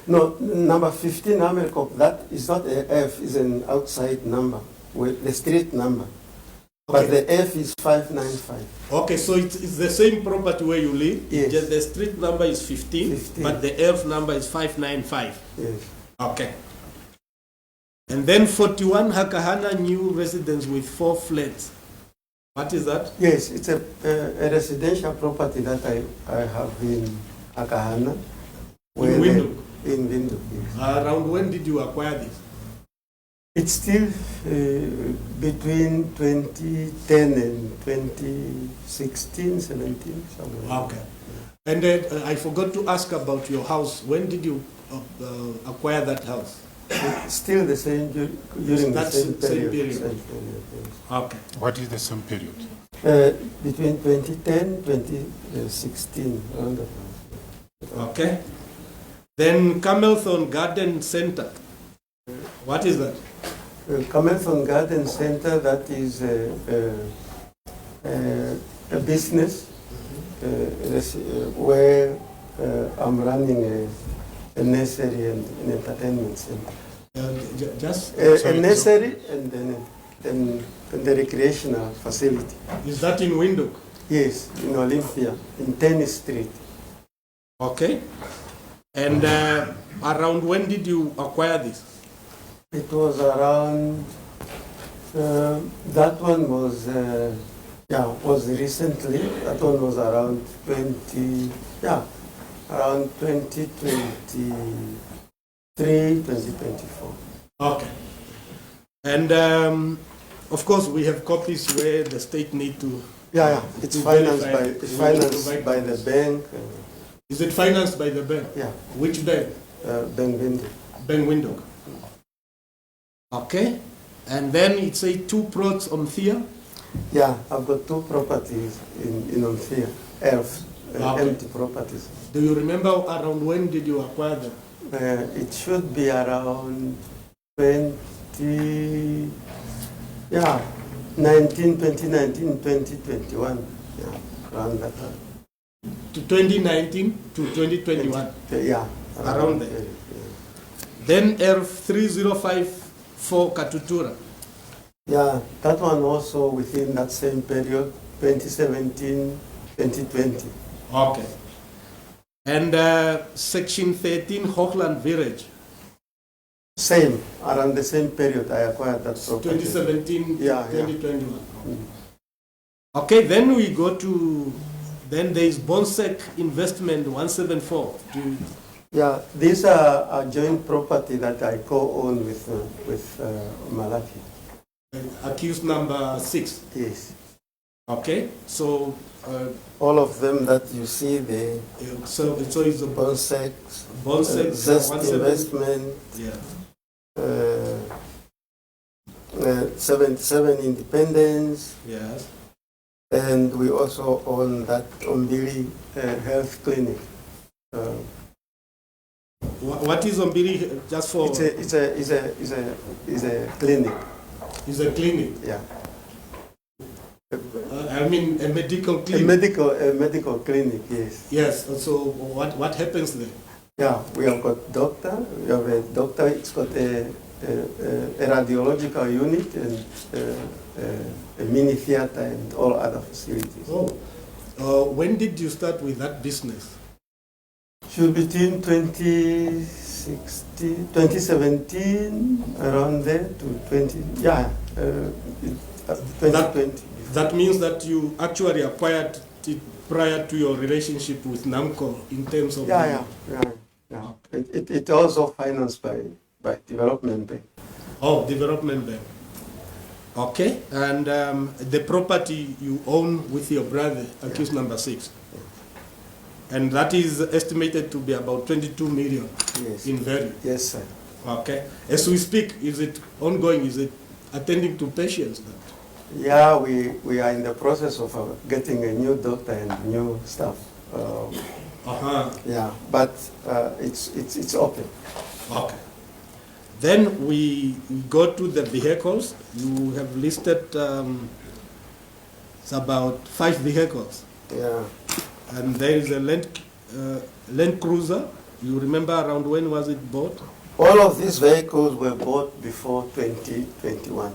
Speaker 11: No, number 15 Americo, that is not a F, it's an outside number, with the street number. But the F is 595.
Speaker 8: Okay, so it's the same property where you live.
Speaker 11: Yes.
Speaker 8: Just the street number is 15, but the F number is 595.
Speaker 11: Yes.
Speaker 8: Okay. And then 41 Hakahana new residence with 4 flats. What is that?
Speaker 11: Yes, it's a residential property that I have in Akahana.
Speaker 8: In Windhoek?
Speaker 11: In in Windhoek. Yes.
Speaker 8: Around when did you acquire this?
Speaker 11: It's still between 2010 and 2016, 17, somewhere.
Speaker 8: Okay. And then I forgot to ask about your house. When did you acquire that house?
Speaker 11: Still the same during the same period.
Speaker 8: Same period.
Speaker 11: Yes.
Speaker 8: Okay.
Speaker 2: What is the same period?
Speaker 11: Between 2010 2016, around that time.
Speaker 8: Okay. Then Camelthorne Garden Center. What is that?
Speaker 11: Camelthorne Garden Center, that is a business where I'm running a nursery and an entertainment center.
Speaker 8: Just
Speaker 11: A nursery and then the recreational facility.
Speaker 8: Is that in Windhoek?
Speaker 11: Yes, in Olympia, in Tennis Street.
Speaker 8: Okay. And around when did you acquire this?
Speaker 11: It was around, that one was, was recently. That one was around around 2023, 2024.
Speaker 8: Okay. And of course, we have copies where the state need to.
Speaker 11: It's
Speaker 8: to
Speaker 11: financed
Speaker 8: verify.
Speaker 11: by the bank.
Speaker 8: Is it financed by the bank?
Speaker 11: Yeah.
Speaker 8: Which bank?
Speaker 11: Bank Windhoek.
Speaker 8: Bank Windhoek. Okay. And then it say 2 plots on Thea.
Speaker 11: Yeah, I've got 2 properties in Olympia, empty properties.
Speaker 8: Do you remember around when did you acquire them?
Speaker 11: It should be around 2019, 2021, around that time.
Speaker 8: To 2019 to 2021?
Speaker 11: Yeah.
Speaker 8: Around there. Then R3054 Katutura.
Speaker 11: Yeah, that one also within that same period, 2017, 2020.
Speaker 8: Okay. And Section 13 Hochland Village.
Speaker 11: Same, around the same period I acquired that property.
Speaker 8: 2017,
Speaker 11: Yeah,
Speaker 8: 2021. Okay, then we go to, then there is Bonsek Investment 174.
Speaker 11: Yeah, these are a joint property that I co-own with Malachi.
Speaker 8: Accused number 6.
Speaker 11: Yes.
Speaker 8: Okay, so
Speaker 11: all of them that you see there.
Speaker 8: So it's a
Speaker 11: Bonsek,
Speaker 8: Zest
Speaker 11: Investment.
Speaker 8: Yeah.
Speaker 11: 77 Independence.
Speaker 8: Yes.
Speaker 11: And we also own that Ombili Health Clinic.
Speaker 8: What is Ombili? Just for
Speaker 11: it's a clinic.
Speaker 8: It's a clinic.
Speaker 11: Yeah.
Speaker 8: I mean a medical clinic.
Speaker 11: A medical clinic. Yes.
Speaker 8: Yes. So what happens there?
Speaker 11: Yeah, we have got doctor. We have a doctor. It's got a radiological unit and a mini theater and all other facilities.
Speaker 8: Oh, when did you start with that business?
Speaker 11: Should be between 2017, around there, to 2020.
Speaker 8: That means that you actually acquired it prior to your relationship with Namcor in terms of...
Speaker 11: Yeah. It also financed by Development Bank.
Speaker 8: Oh, Development Bank. Okay, and the property you own with your brother, accused number 6. And that is estimated to be about 22 million in value.
Speaker 11: Yes, sir.
Speaker 8: Okay. As we speak, is it ongoing? Is it attending to patients?
Speaker 11: Yeah, we are in the process of getting a new doctor and new staff. Yeah, but it's open.
Speaker 8: Okay. Then we go to the vehicles. You have listed it's about 5 vehicles.
Speaker 11: Yeah.
Speaker 8: And there is a Land Cruiser. You remember around when was it bought?
Speaker 11: All of these vehicles were bought before 2021.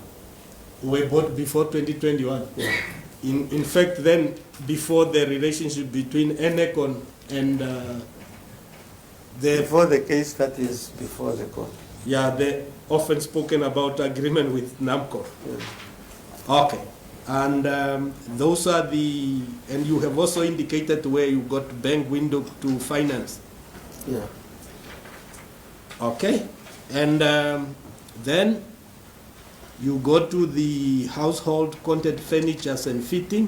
Speaker 8: Were bought before 2021?
Speaker 11: Yeah.
Speaker 8: In fact, then, before the relationship between Enecon and
Speaker 11: Before the case that is before the court.
Speaker 8: Yeah, the often spoken about agreement with Namcor.
Speaker 11: Yeah.
Speaker 8: Okay. And those are the, and you have also indicated where you got Bank Windhoek to finance.
Speaker 11: Yeah.
Speaker 8: Okay, and then you go to the household content furnitures and fitting.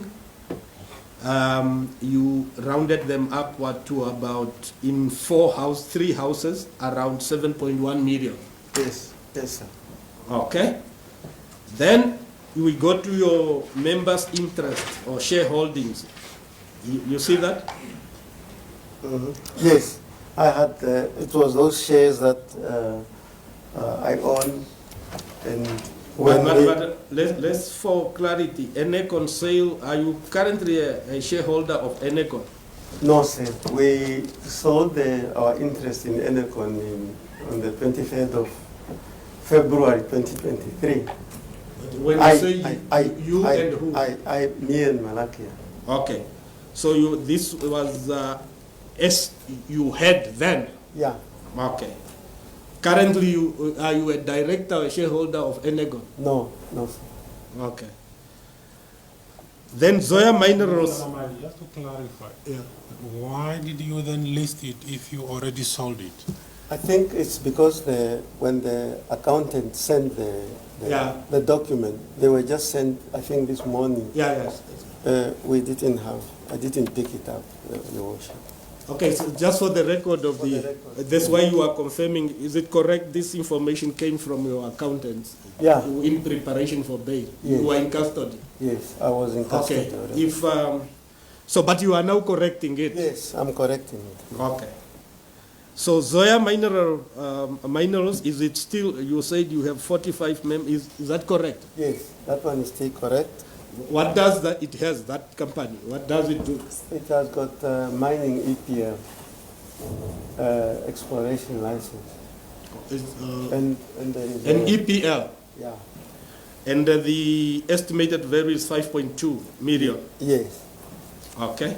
Speaker 8: You rounded them upward to about, in three houses, around 7.1 million.
Speaker 11: Yes, yes, sir.
Speaker 8: Okay. Then you will go to your members' interest or shareholdings. You see that?
Speaker 11: Yes, I had, it was those shares that I own, and when
Speaker 8: But let's for clarity, Enecon sale, are you currently a shareholder of Enecon?
Speaker 11: no, sir, we sold our interest in Enercon on the 23rd of February 2023.
Speaker 8: When you say you and who?
Speaker 11: Me and Malakia.
Speaker 8: Okay. So this was as you had then?
Speaker 11: Yeah.
Speaker 8: Okay. Currently, are you a director or a shareholder of Enegon?
Speaker 11: No, no, sir.
Speaker 8: Okay. Then Zoya Minerals.
Speaker 2: Just to clarify, why did you then list it if you already sold it?
Speaker 11: I think it's because when the accountant sent the document, they were just sent, I think, this morning.
Speaker 8: Yes.
Speaker 11: We didn't have, I didn't pick it up, the worship.
Speaker 8: Okay, so just for the record of that's why you are confirming, is it correct this information came from your accountants?
Speaker 11: Yeah.
Speaker 8: In preparation for bail?
Speaker 11: Yes.
Speaker 8: You were in custody?
Speaker 11: Yes, I was in custody already.
Speaker 8: So, but you are now correcting it?
Speaker 11: Yes, I'm correcting it.
Speaker 8: Okay. So Zoya Minerals, is it still, you said you have 45 members, is that correct?
Speaker 11: Yes, that one is still correct.
Speaker 8: What does it has, that company? What does it do?
Speaker 11: It has got mining EPL, exploration license. And there is
Speaker 8: an EPL?
Speaker 11: Yeah.
Speaker 8: And the estimated value is 5.2 million?
Speaker 11: Yes.
Speaker 8: Okay.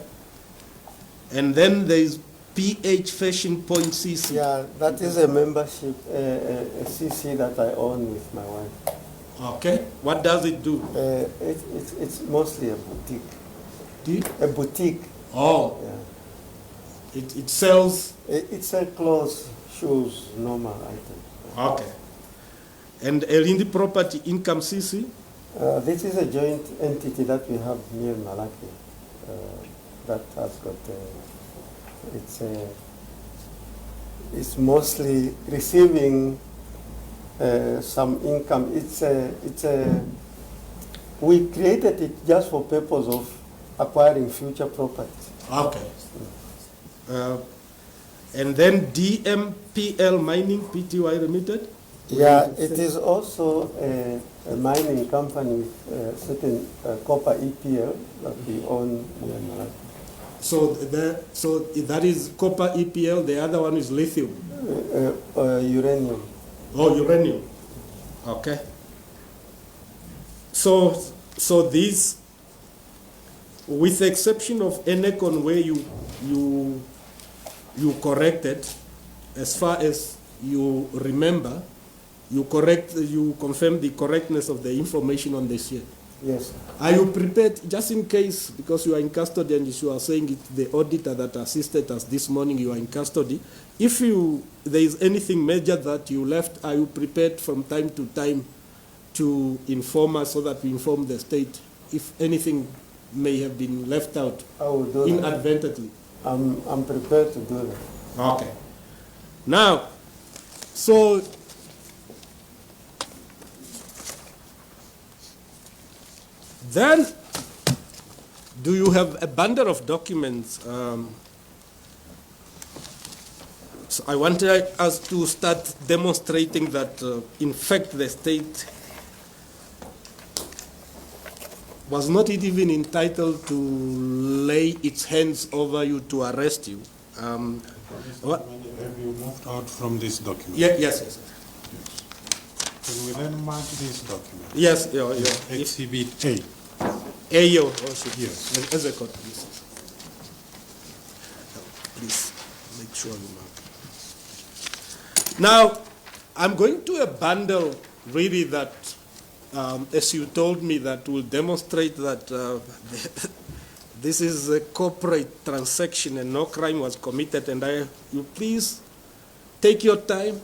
Speaker 8: And then there is PH Fashion Point CC.
Speaker 11: Yeah, that is a membership, a CC that I own with my wife.
Speaker 8: Okay. What does it do?
Speaker 11: It's mostly a boutique. A boutique.
Speaker 8: Oh.
Speaker 11: Yeah.
Speaker 8: It sells?
Speaker 11: It sells clothes, shoes, normal items.
Speaker 8: Okay. And Elindi Property Income CC?
Speaker 11: This is a joint entity that we have near Malaki that has got, it's mostly receiving some income. We created it just for purpose of acquiring future properties.
Speaker 8: Okay. And then DMPL Mining Pty Limited?
Speaker 11: Yeah, it is also a mining company with certain copper EPL that we own near Malaki.
Speaker 8: So that is copper EPL, the other one is lithium?
Speaker 11: Uranium.
Speaker 8: Oh, uranium. Okay. So these, with the exception of Enecon where you corrected, as far as you remember, you confirm the correctness of the information on this year.
Speaker 11: Yes.
Speaker 8: Are you prepared, just in case, because you are in custody and you are saying it's the auditor that assisted us this morning, you are in custody, if there is anything major that you left, are you prepared from time to time to inform us so that we inform the state if anything may have been left out
Speaker 11: I will do
Speaker 8: inadvertently?
Speaker 11: I'm prepared to do that.
Speaker 8: Okay. Now, so then, do you have a bundle of documents? So I wanted us to start demonstrating that, in fact, the state was not even entitled to lay its hands over you to arrest you.
Speaker 2: What? Have you moved out from this document?
Speaker 8: Yes.
Speaker 2: Can we then mark this document?
Speaker 8: Yes,
Speaker 2: Exhibit A.
Speaker 8: Yes. As a copy, please make sure you mark. Now, I'm going to a bundle really that, as you told me, that will demonstrate that this is a corporate transaction and no crime was committed. And you please take your time,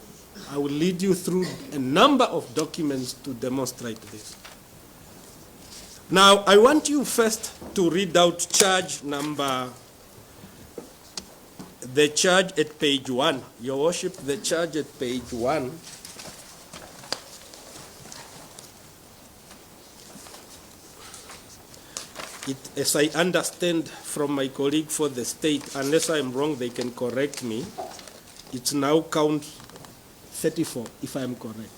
Speaker 8: I will lead you through a number of documents to demonstrate this. Now, I want you first to read out charge number, the charge at page 1. Your Worship, the charge at page 1. As I understand from my colleague for the state, unless I'm wrong, they can correct me, it's now count 34, if I'm correct.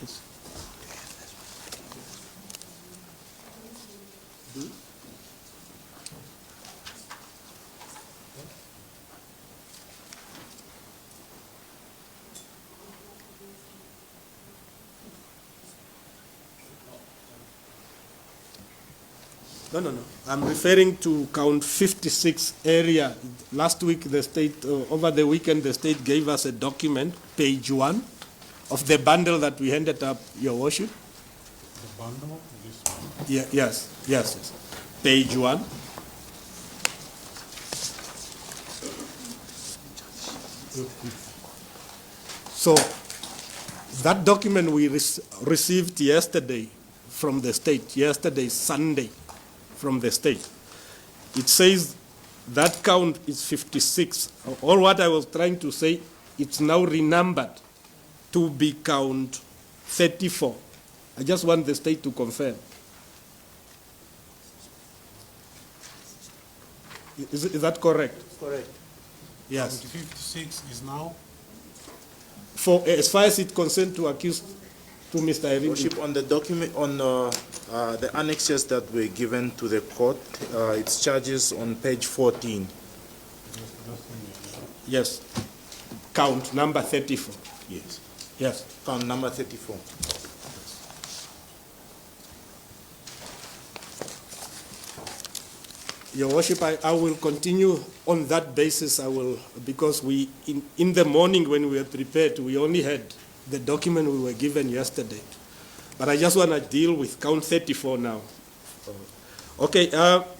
Speaker 8: Yes. No. I'm referring to count 56 area. Last week, the state, over the weekend, the state gave us a document, page 1, of the bundle that we handed up, Your Worship.
Speaker 2: The bundle? This one?
Speaker 8: Yeah, yes. Page 1. So, that document we received yesterday from the state, yesterday, Sunday, from the state. It says that count is 56. All what I was trying to say, it's now renumbered to be count 34. I just want the state to confirm. Is that correct?
Speaker 10: Correct.
Speaker 8: Yes.
Speaker 2: 56 is now?
Speaker 8: For as far as it concerns to accused to Mr. Irindi.
Speaker 10: Worship, on the document, on the annexes that were given to the court, it's charges on page 14.
Speaker 8: Yes. Count number 34.
Speaker 10: Yes.
Speaker 8: Yes.
Speaker 10: Count number 34.
Speaker 8: Your Worship, I will continue on that basis. I will, because we, in the morning when we were prepared, we only had the document we were given yesterday. But I just want to deal with count 34 now. Okay,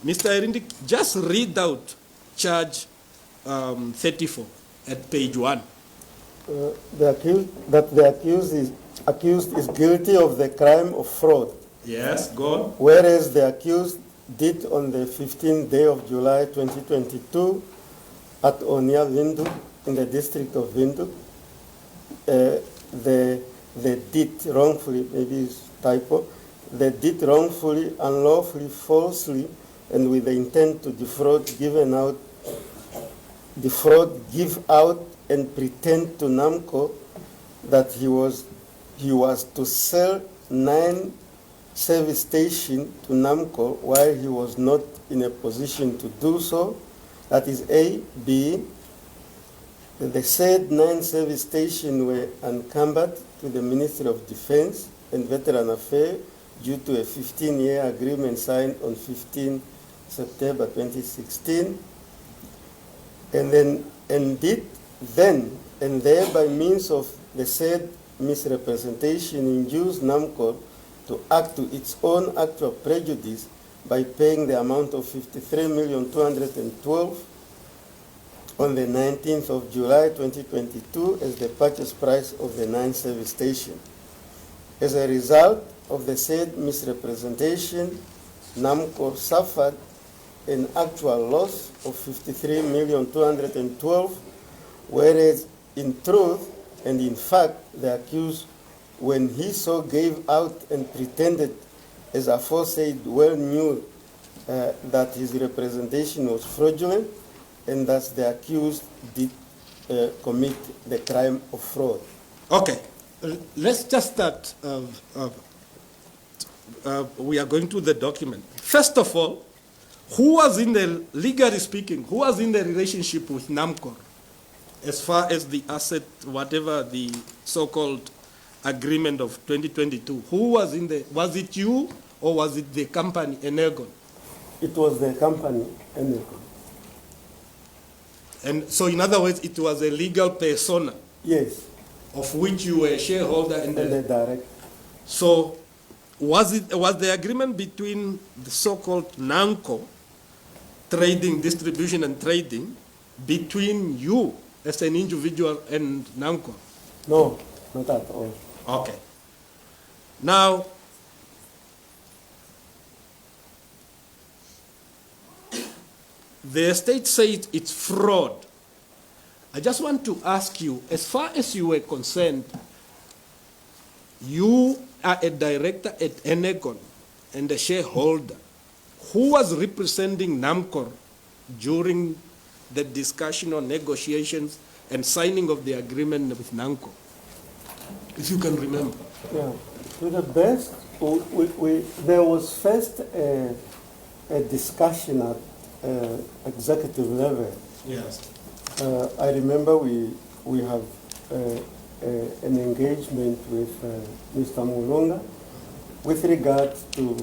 Speaker 8: Mr. Irindi, just read out charge 34 at page 1.
Speaker 11: The accused is guilty of the crime of fraud.
Speaker 8: Yes, go on.
Speaker 11: Whereas the accused did on the 15th day of July 2022 at Onia, Windhoek, in the district of Windhoek, they did wrongfully, maybe it's typo, they did wrongfully, unlawfully, falsely, and with the intent to defraud, give out and pretend to Namcor that he was to sell 9 service stations to Namcor while he was not in a position to do so. That is A. B. The said 9 service stations were encumbered to the Ministry of Defense and Veteran Affairs due to a 15-year agreement signed on 15 September 2016, and thereby means of the said misrepresentation induced Namcor to act to its own actual prejudice by paying the amount of 53,212,000 on the 19th of July 2022 as the purchase price of the 9 service stations. As a result of the said misrepresentation, Namcor suffered an actual loss of 53,212,000, whereas in truth and in fact the accused, when he so gave out and pretended as aforesaid well knew that his representation was fraudulent and that the accused did commit the crime of fraud.
Speaker 8: Okay, let's just start. We are going to the document. First of all, legally speaking, who was in the relationship with Namcor as far as the asset, whatever the so-called agreement of 2022? Who was was it you or was it the company, Energon?
Speaker 11: It was the company, Energon.
Speaker 8: And so in other words, it was a legal persona?
Speaker 11: Yes.
Speaker 8: Of which you were a shareholder and
Speaker 11: the director.
Speaker 8: So was the agreement between the so-called Namcor, trading, distribution and trading, between you as an individual and Namcor?
Speaker 11: No, not at all.
Speaker 8: Okay. Now, the state said it's fraud. I just want to ask you, as far as you were concerned, you are a director at Enegon and a shareholder. Who was representing Namcor during the discussion on negotiations and signing of the agreement with Namcor? If you can remember.
Speaker 11: Yeah, to the best, there was first a discussion at executive level.
Speaker 8: Yes.
Speaker 11: I remember we have an engagement with Mr. Mulonga with regard to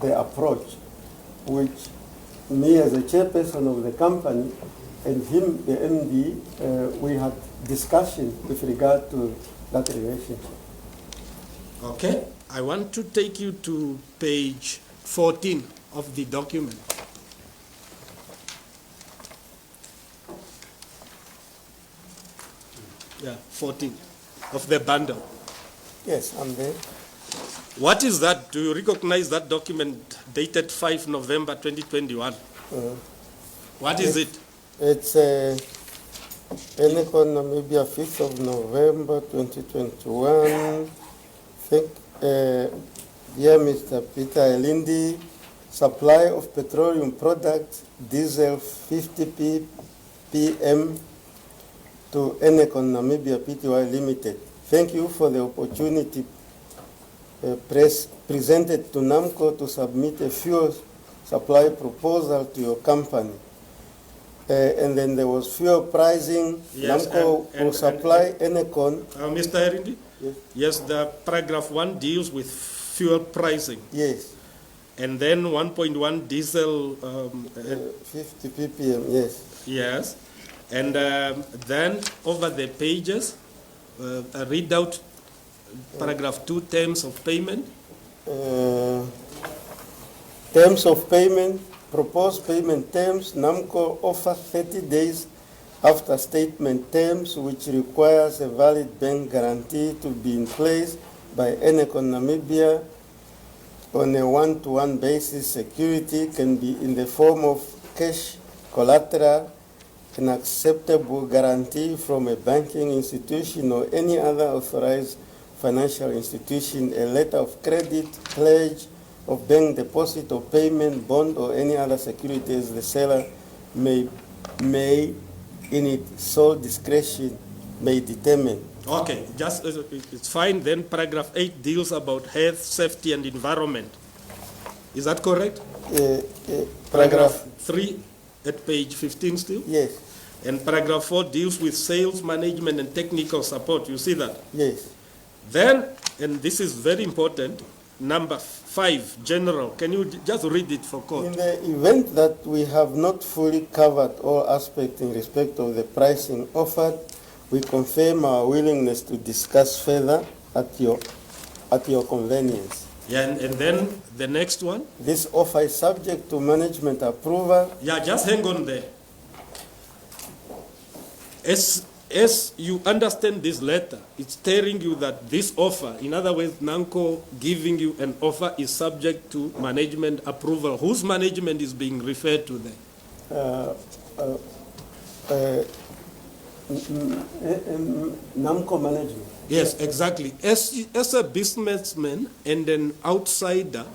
Speaker 11: the approach, which me as a chairperson of the company and him, the MD, we had discussion with regard to that relationship.
Speaker 8: Okay. I want to take you to page 14 of the document. Yeah, 14 of the bundle.
Speaker 11: Yes, I'm there.
Speaker 8: What is that? Do you recognize that document dated 5 November 2021? What is it?
Speaker 11: It's Enegon Namibia, 5th of November 2021. Think, dear Mr. Peter Elindi, supply of petroleum products, diesel 50 ppm to Enegon Namibia Pty Limited. Thank you for the opportunity presented to Namcor to submit a fuel supply proposal to your company. And then there was fuel pricing.
Speaker 8: Yes,
Speaker 11: Namcor will supply Enegon.
Speaker 8: Mr. Erindi?
Speaker 11: Yes.
Speaker 8: Yes, the paragraph 1 deals with fuel pricing.
Speaker 11: Yes.
Speaker 8: And then 1.1 diesel.
Speaker 11: 50 ppm, yes.
Speaker 8: Yes. And then over the pages, I read out paragraph 2, terms of payment.
Speaker 11: Terms of payment, proposed payment terms, Namcor offers 30 days after statement terms, which requires a valid bank guarantee to be in place by Enegon Namibia on a one-to-one basis. Security can be in the form of cash, collateral, an acceptable guarantee from a banking institution or any other authorized financial institution, a letter of credit, pledge of bank deposit or payment, bond, or any other securities the seller may in its sole discretion, may determine.
Speaker 8: Okay, just it's fine. Then paragraph 8 deals about health, safety, and environment. Is that correct?
Speaker 11: Paragraph
Speaker 8: 3 at page 15 still?
Speaker 11: Yes.
Speaker 8: And paragraph 4 deals with sales, management, and technical support. You see that?
Speaker 11: Yes.
Speaker 8: Then, and this is very important, number 5, general. Can you just read it for court?
Speaker 11: In the event that we have not fully covered all aspects in respect of the pricing offered, we confirm our willingness to discuss further at your convenience.
Speaker 8: Yeah, and then the next one?
Speaker 11: This offer is subject to management approval.
Speaker 8: Yeah, just hang on there. As you understand this letter, it's telling you that this offer, in other words, Namcor giving you an offer, is subject to management approval. Whose management is being referred to there?
Speaker 11: Namcor management.
Speaker 8: Yes, exactly. As a businessman and an outsider,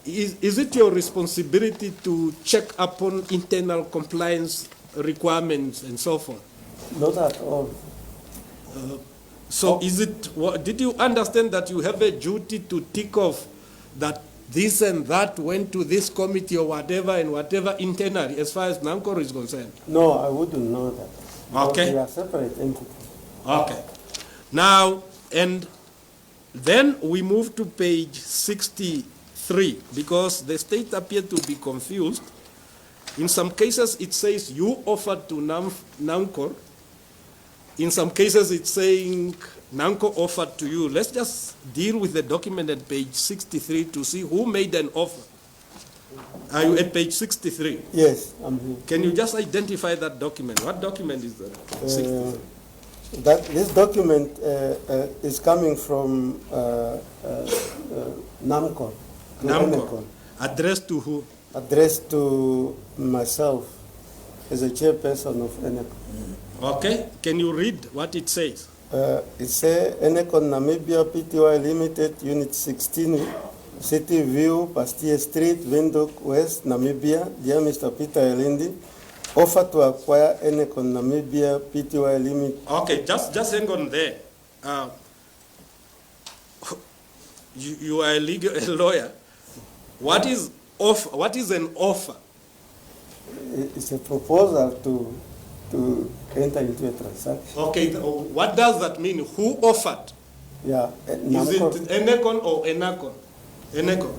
Speaker 8: is it your responsibility to check upon internal compliance requirements and so forth?
Speaker 11: Not at all.
Speaker 8: So is it, did you understand that you have a duty to tick off that this and that went to this committee or whatever and whatever internally as far as Namcor is concerned?
Speaker 11: No, I wouldn't know that.
Speaker 8: Okay.
Speaker 11: We are separate entities.
Speaker 8: Okay. Now, and then we move to page 63 because the state appeared to be confused. In some cases, it says you offered to Namcor. In some cases, it's saying Namcor offered to you. Let's just deal with the document at page 63 to see who made an offer. Are you at page 63?
Speaker 11: Yes, I'm here.
Speaker 8: Can you just identify that document? What document is that? 63.
Speaker 11: This document is coming from Namcor.
Speaker 8: Namcor. Addressed to who?
Speaker 11: Addressed to myself as a chairperson of Enecon.
Speaker 8: Okay. Can you read what it says?
Speaker 11: It says Enecon Namibia Pty Limited, Unit 16, City View, Pastia Street, Windhoek, West, Namibia. Dear Mr. Peter Elindi, offer to acquire Enecon Namibia Pty Limited.
Speaker 8: Okay, just hang on there. You are a lawyer. What is offer? What is an offer?
Speaker 11: It's a proposal to enter into a transaction.
Speaker 8: Okay, what does that mean? Who offered?
Speaker 11: Yeah,
Speaker 8: Is it Enecon or Enacon? Enecon.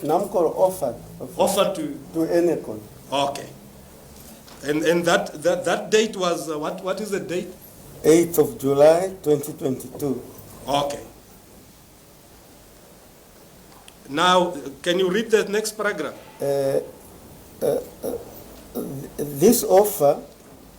Speaker 11: Namcor offered.
Speaker 8: Offered to
Speaker 11: Enecon.
Speaker 8: Okay. And that date was what is the date?
Speaker 11: 8th of July 2022.
Speaker 8: Okay. Now, can you read the next paragraph?
Speaker 11: This offer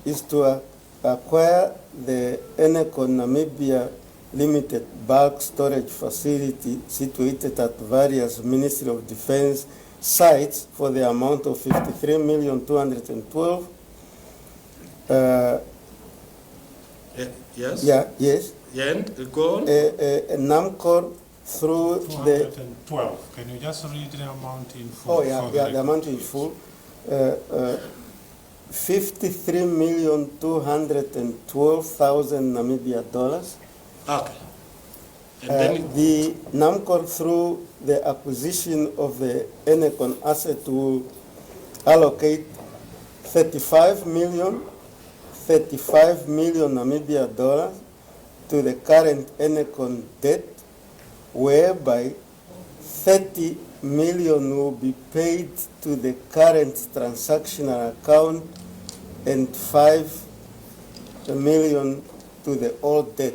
Speaker 11: is to acquire the Enecon Namibia Limited bulk storage facility situated at various Ministry of Defense sites for the amount of 53,212,000.
Speaker 8: Yes.
Speaker 11: Yeah. Yes.
Speaker 8: And go on.
Speaker 11: Namcor through the
Speaker 2: 212. Can you just read the amount in full?
Speaker 11: Oh yeah, the amount in full. 53,212,000 Namibia dollars.
Speaker 8: Okay. And then
Speaker 11: the Namcor through the acquisition of the Enecon asset will allocate 35 million Namibia dollars to the current Enecon debt, whereby 30 million will be paid to the current transactional account and 5 million to the old debt.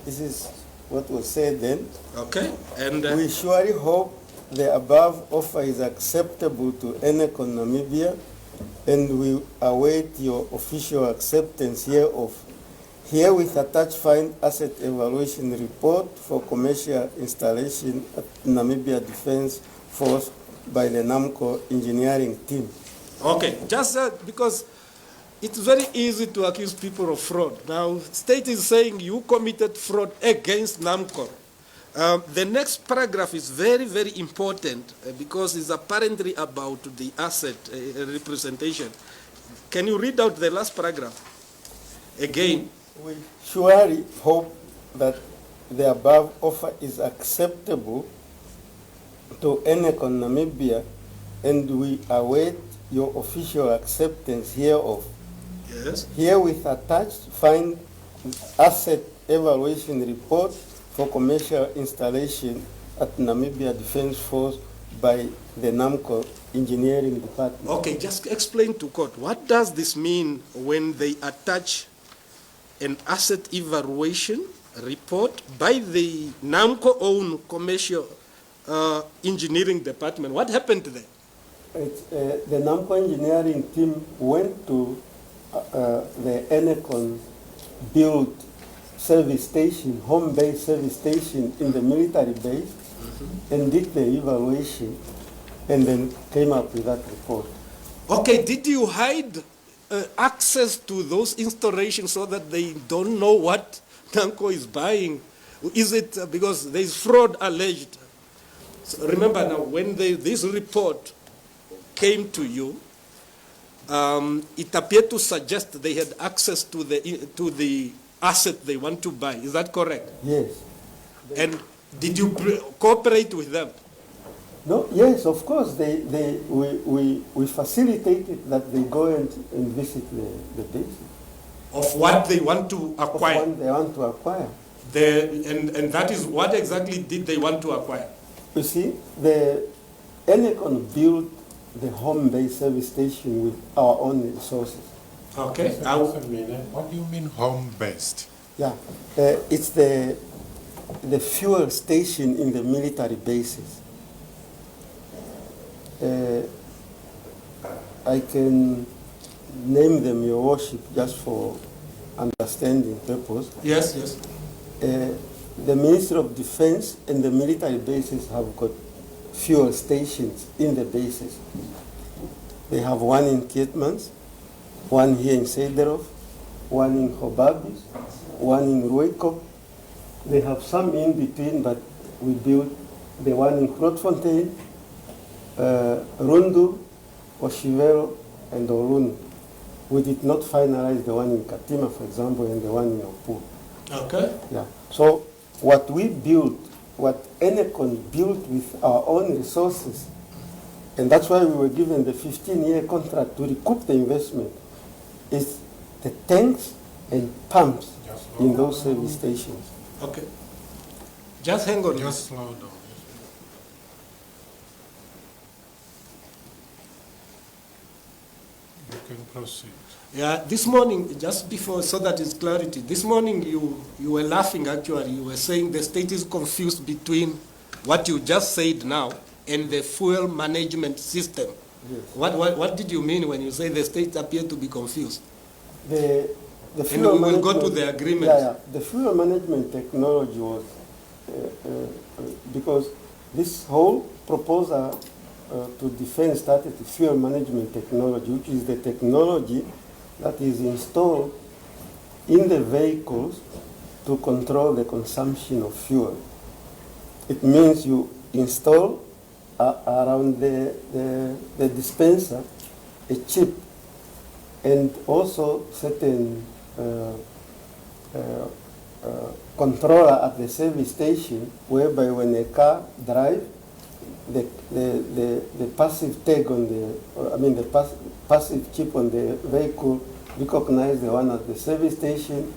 Speaker 11: This is what was said then.
Speaker 8: Okay. And
Speaker 11: we surely hope the above offer is acceptable to Enecon Namibia, and we await your official acceptance hereof. Herewith attached find asset evaluation report for commercial installation at Namibia Defense Force by the Namcor engineering team.
Speaker 8: Okay, just because it's very easy to accuse people of fraud. Now, state is saying you committed fraud against Namcor. The next paragraph is very, very important because it's apparently about the asset representation. Can you read out the last paragraph again?
Speaker 11: We surely hope that the above offer is acceptable to Enecon Namibia, and we await your official acceptance hereof.
Speaker 8: Yes.
Speaker 11: Herewith attached find asset evaluation report for commercial installation at Namibia Defense Force by the Namcor engineering department.
Speaker 8: Okay, just explain to court, what does this mean when they attach an asset evaluation report by the Namcor own commercial engineering department? What happened there?
Speaker 11: The Namcor engineering team went to the Enecon built service station, home-based service station in the military base, and did the evaluation, and then came up with that report.
Speaker 8: Okay, did you hide access to those installations so that they don't know what Namcor is buying? Is it because there is fraud alleged? So remember now, when this report came to you, it appeared to suggest they had access to the asset they want to buy. Is that correct?
Speaker 11: Yes.
Speaker 8: And did you cooperate with them?
Speaker 11: No. Yes, of course. We facilitated that they go and visit the base.
Speaker 8: Of what they want to acquire.
Speaker 11: Of what they want to acquire.
Speaker 8: And that is what exactly did they want to acquire?
Speaker 11: You see, the Enecon built the home-based service station with our own resources.
Speaker 8: Okay.
Speaker 2: What do you mean home-based?
Speaker 11: Yeah, it's the fuel station in the military bases. I can name them, Your Worship, just for understanding purpose.
Speaker 8: Yes, yes.
Speaker 11: The Ministry of Defense and the military bases have got fuel stations in the bases. They have one in Kietmans, one here in Sederov, one in Hobabis, one in Ruiko. They have some in between, but we built the one in Grootfontein, Rundu, Oshivero, and Orunu. We did not finalize the one in Katima, for example, and the one in Opu.
Speaker 8: Okay.
Speaker 11: Yeah. So what we built, what Enecon built with our own resources, and that's why we were given the 15-year contract to recoup the investment, is the tanks and pumps in those service stations.
Speaker 8: Okay. Just hang on.
Speaker 2: Just slow down. You can proceed.
Speaker 8: Yeah, this morning, just before, so that it's clarity, this morning you were laughing actually. You were saying the state is confused between what you just said now and the fuel management system.
Speaker 11: Yes.
Speaker 8: What did you mean when you say the state appeared to be confused?
Speaker 11: The
Speaker 8: And
Speaker 11: fuel
Speaker 8: we will go to
Speaker 11: management-
Speaker 8: the agreement.
Speaker 11: Yeah. The fuel management technology was, because this whole proposal to defense started the fuel management technology, which is the technology that is installed in the vehicles to control the consumption of fuel. It means you install around the dispenser a chip and also certain controller at the service station, whereby when a car drives, the passive tag on the passive chip on the vehicle recognize the one at the service station.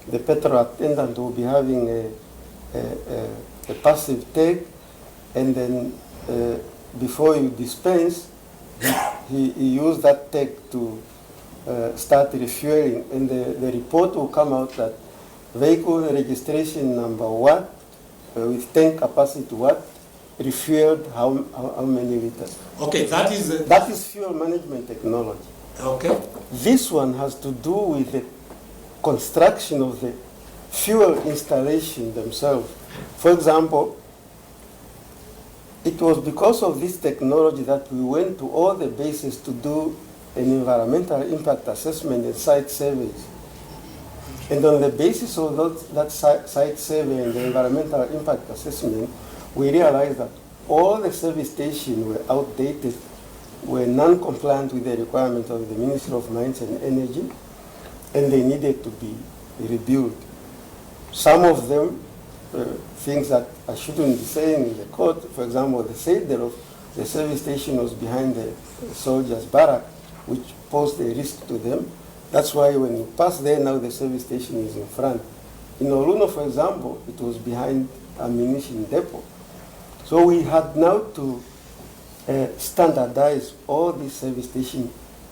Speaker 11: The petrol attendant will be having a passive tag, and then before you dispense, he used that tag to start refueling, and the report will come out that vehicle registration number what, with tank capacity what, refueled how many liters.
Speaker 8: Okay, that is
Speaker 11: fuel management technology.
Speaker 8: Okay.
Speaker 11: This one has to do with the construction of the fuel installation themselves. For example, it was because of this technology that we went to all the bases to do an environmental impact assessment and site surveys. And on the basis of that site survey and the environmental impact assessment, we realized that all the service stations were outdated, were non-compliant with the requirements of the Ministry of Mines and Energy, and they needed to be rebuilt. Some of them, things that I shouldn't be saying in the court, for example, they said that the service station was behind the soldiers' barrack, which posed a risk to them. That's why when you pass there now, the service station is in front. In Oluno, for example, it was behind ammunition depot. So we had now to standardize all these service stations,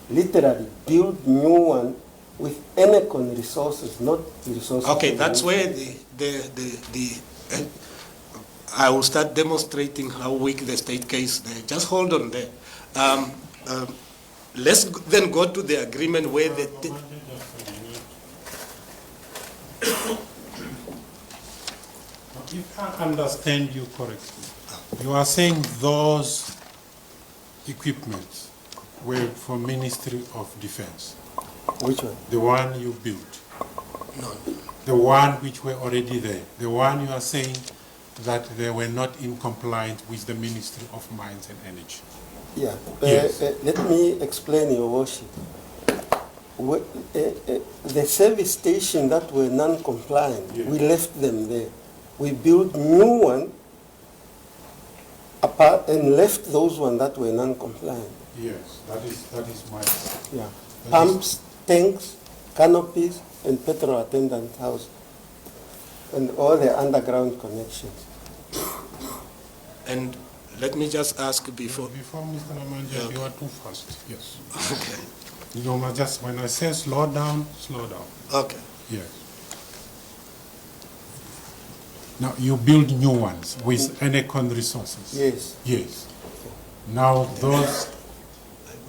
Speaker 11: literally build new one with Enecon resources, not resources.
Speaker 8: Okay, that's where I will start demonstrating how weak the state case. Just hold on there. Let's then go to the agreement where
Speaker 2: If I understand you correctly, you are saying those equipments were for Ministry of Defense.
Speaker 11: Which one?
Speaker 2: The one you built.
Speaker 8: No.
Speaker 2: The one which were already there. The one you are saying that they were not in compliance with the Ministry of Mines and Energy.
Speaker 11: Yeah.
Speaker 2: Yes.
Speaker 11: Let me explain, Your Worship. The service station that were non-compliant, we left them there. We built new one apart and left those ones that were non-compliant.
Speaker 2: Yes, that is my.
Speaker 11: Yeah. Pumps, tanks, canopies, and petrol attendant house, and all the underground connections.
Speaker 8: And let me just ask before.
Speaker 2: Before Mr. Namanja, you are too fast. Yes.
Speaker 8: Okay.
Speaker 2: You know, just when I say slow down, slow down.
Speaker 8: Okay.
Speaker 2: Yes. Now you build new ones with Enecon resources.
Speaker 11: Yes.
Speaker 2: Yes. Now, those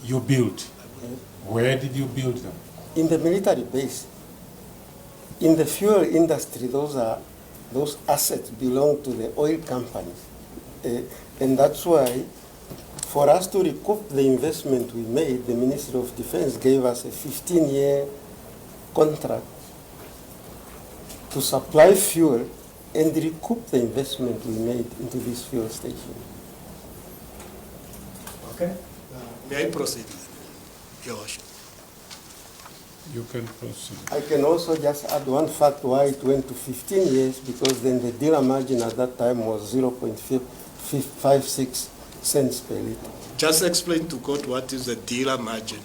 Speaker 2: you built, where did you build them?
Speaker 11: In the military base. In the fuel industry, those assets belong to the oil companies. And that's why, for us to recoup the investment we made, the Ministry of Defense gave us a 15-year contract to supply fuel and recoup the investment we made into this fuel station.
Speaker 8: Okay. May I proceed, Your Worship?
Speaker 2: You can proceed.
Speaker 11: I can also just add one fact why it went to 15 years, because then the dealer margin at that time was 0.56 cents per liter.
Speaker 8: Just explain to court what is the dealer margin.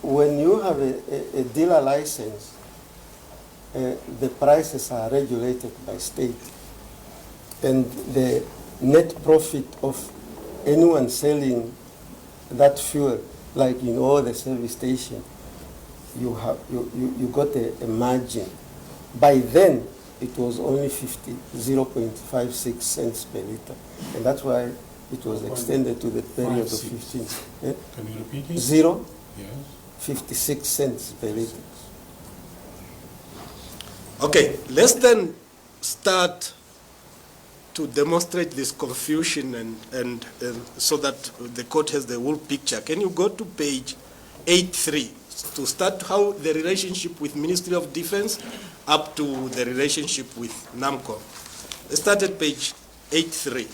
Speaker 11: When you have a dealer license, the prices are regulated by state. And the net profit of anyone selling that fuel, like in all the service stations, you got a margin. By then, it was only 0.56 cents per liter. And that's why it was extended to the period of 15.
Speaker 2: Can you repeat it?
Speaker 11: 0.56 cents per liter.
Speaker 8: Okay, let's then start to demonstrate this confusion and so that the court has the whole picture. Can you go to page 83 to start how the relationship with Ministry of Defense up to the relationship with Namcor? Let's start at page 83.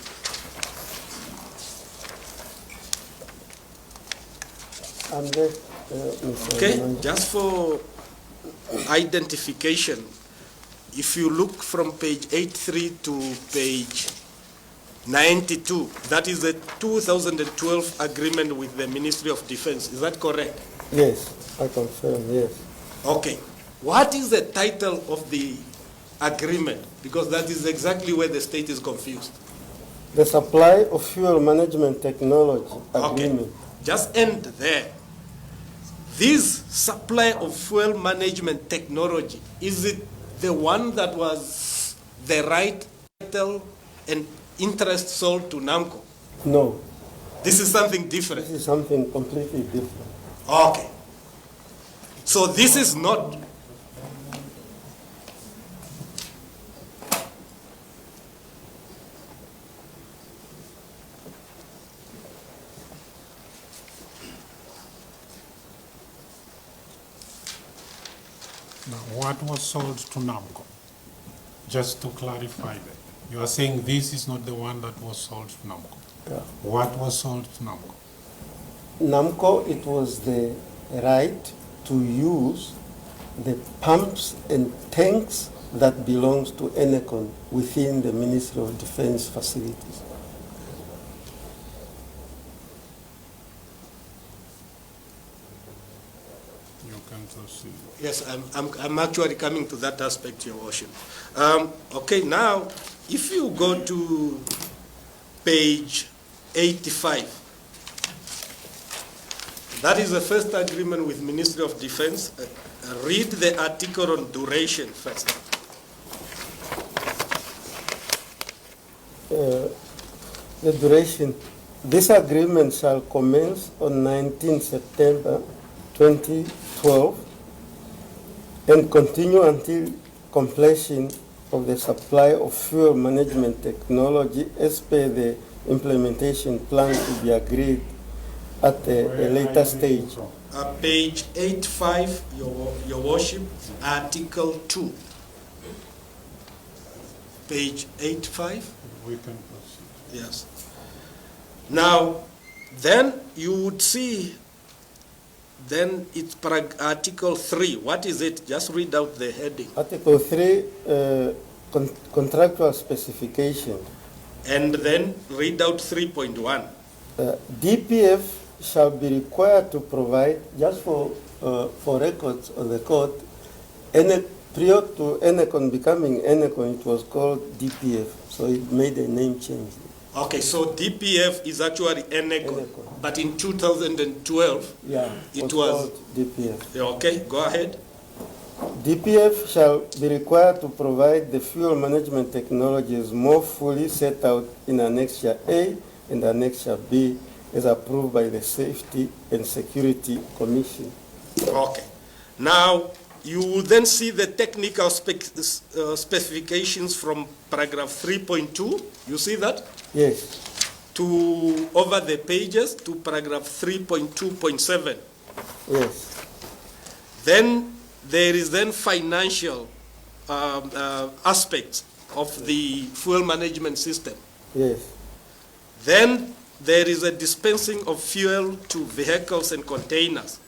Speaker 8: Okay, just for identification, if you look from page 83 to page 92, that is the 2012 agreement with the Ministry of Defense. Is that correct?
Speaker 11: Yes, I confirm, yes.
Speaker 8: Okay. What is the title of the agreement? Because that is exactly where the state is confused.
Speaker 11: The supply of fuel management technology agreement.
Speaker 8: Okay. Just end there. This supply of fuel management technology, is it the one that was the right title and interest sold to Namco?
Speaker 11: No.
Speaker 8: This is something different.
Speaker 11: This is something completely different.
Speaker 8: Okay. So this is not.
Speaker 2: Now, what was sold to Namco? Just to clarify that. You are saying this is not the one that was sold to Namco.
Speaker 11: Yeah.
Speaker 2: What was sold to Namco?
Speaker 11: Namco, it was the right to use the pumps and tanks that belongs to Enecon within the Ministry of Defense facilities.
Speaker 2: You can proceed.
Speaker 8: Yes, I'm actually coming to that aspect, Your Worship. Okay, now, if you go to page 85, that is the first agreement with Ministry of Defense. Read the article on duration first.
Speaker 11: The duration. This agreement shall commence on 19 September 2012 and continue until completion of the supply of fuel management technology as per the implementation plan to be agreed at a later stage.
Speaker 8: Page 85, Your Worship, Article 2. Page 85.
Speaker 2: We can proceed.
Speaker 8: Yes. Now, then you would see, then it's Article 3. What is it? Just read out the heading.
Speaker 11: Article 3, contractual specification.
Speaker 8: And then read out 3.1.
Speaker 11: DPF shall be required to provide, just for records of the court, prior to Enecon becoming Enecon, it was called DPF, so it made a name change.
Speaker 8: Okay, so DPF is actually Enecon, but in 2012, it was
Speaker 11: called DPF.
Speaker 8: Okay, go ahead.
Speaker 11: DPF shall be required to provide the fuel management technologies more fully set out in Annexure A and Annexure B as approved by the Safety and Security Commission.
Speaker 8: Okay. Now, you will then see the technical specifications from paragraph 3.2. You see that?
Speaker 11: Yes.
Speaker 8: To over the pages to paragraph 3.2.7.
Speaker 11: Yes.
Speaker 8: Then there is then financial aspects of the fuel management system.
Speaker 11: Yes.
Speaker 8: Then there is a dispensing of fuel to vehicles and containers.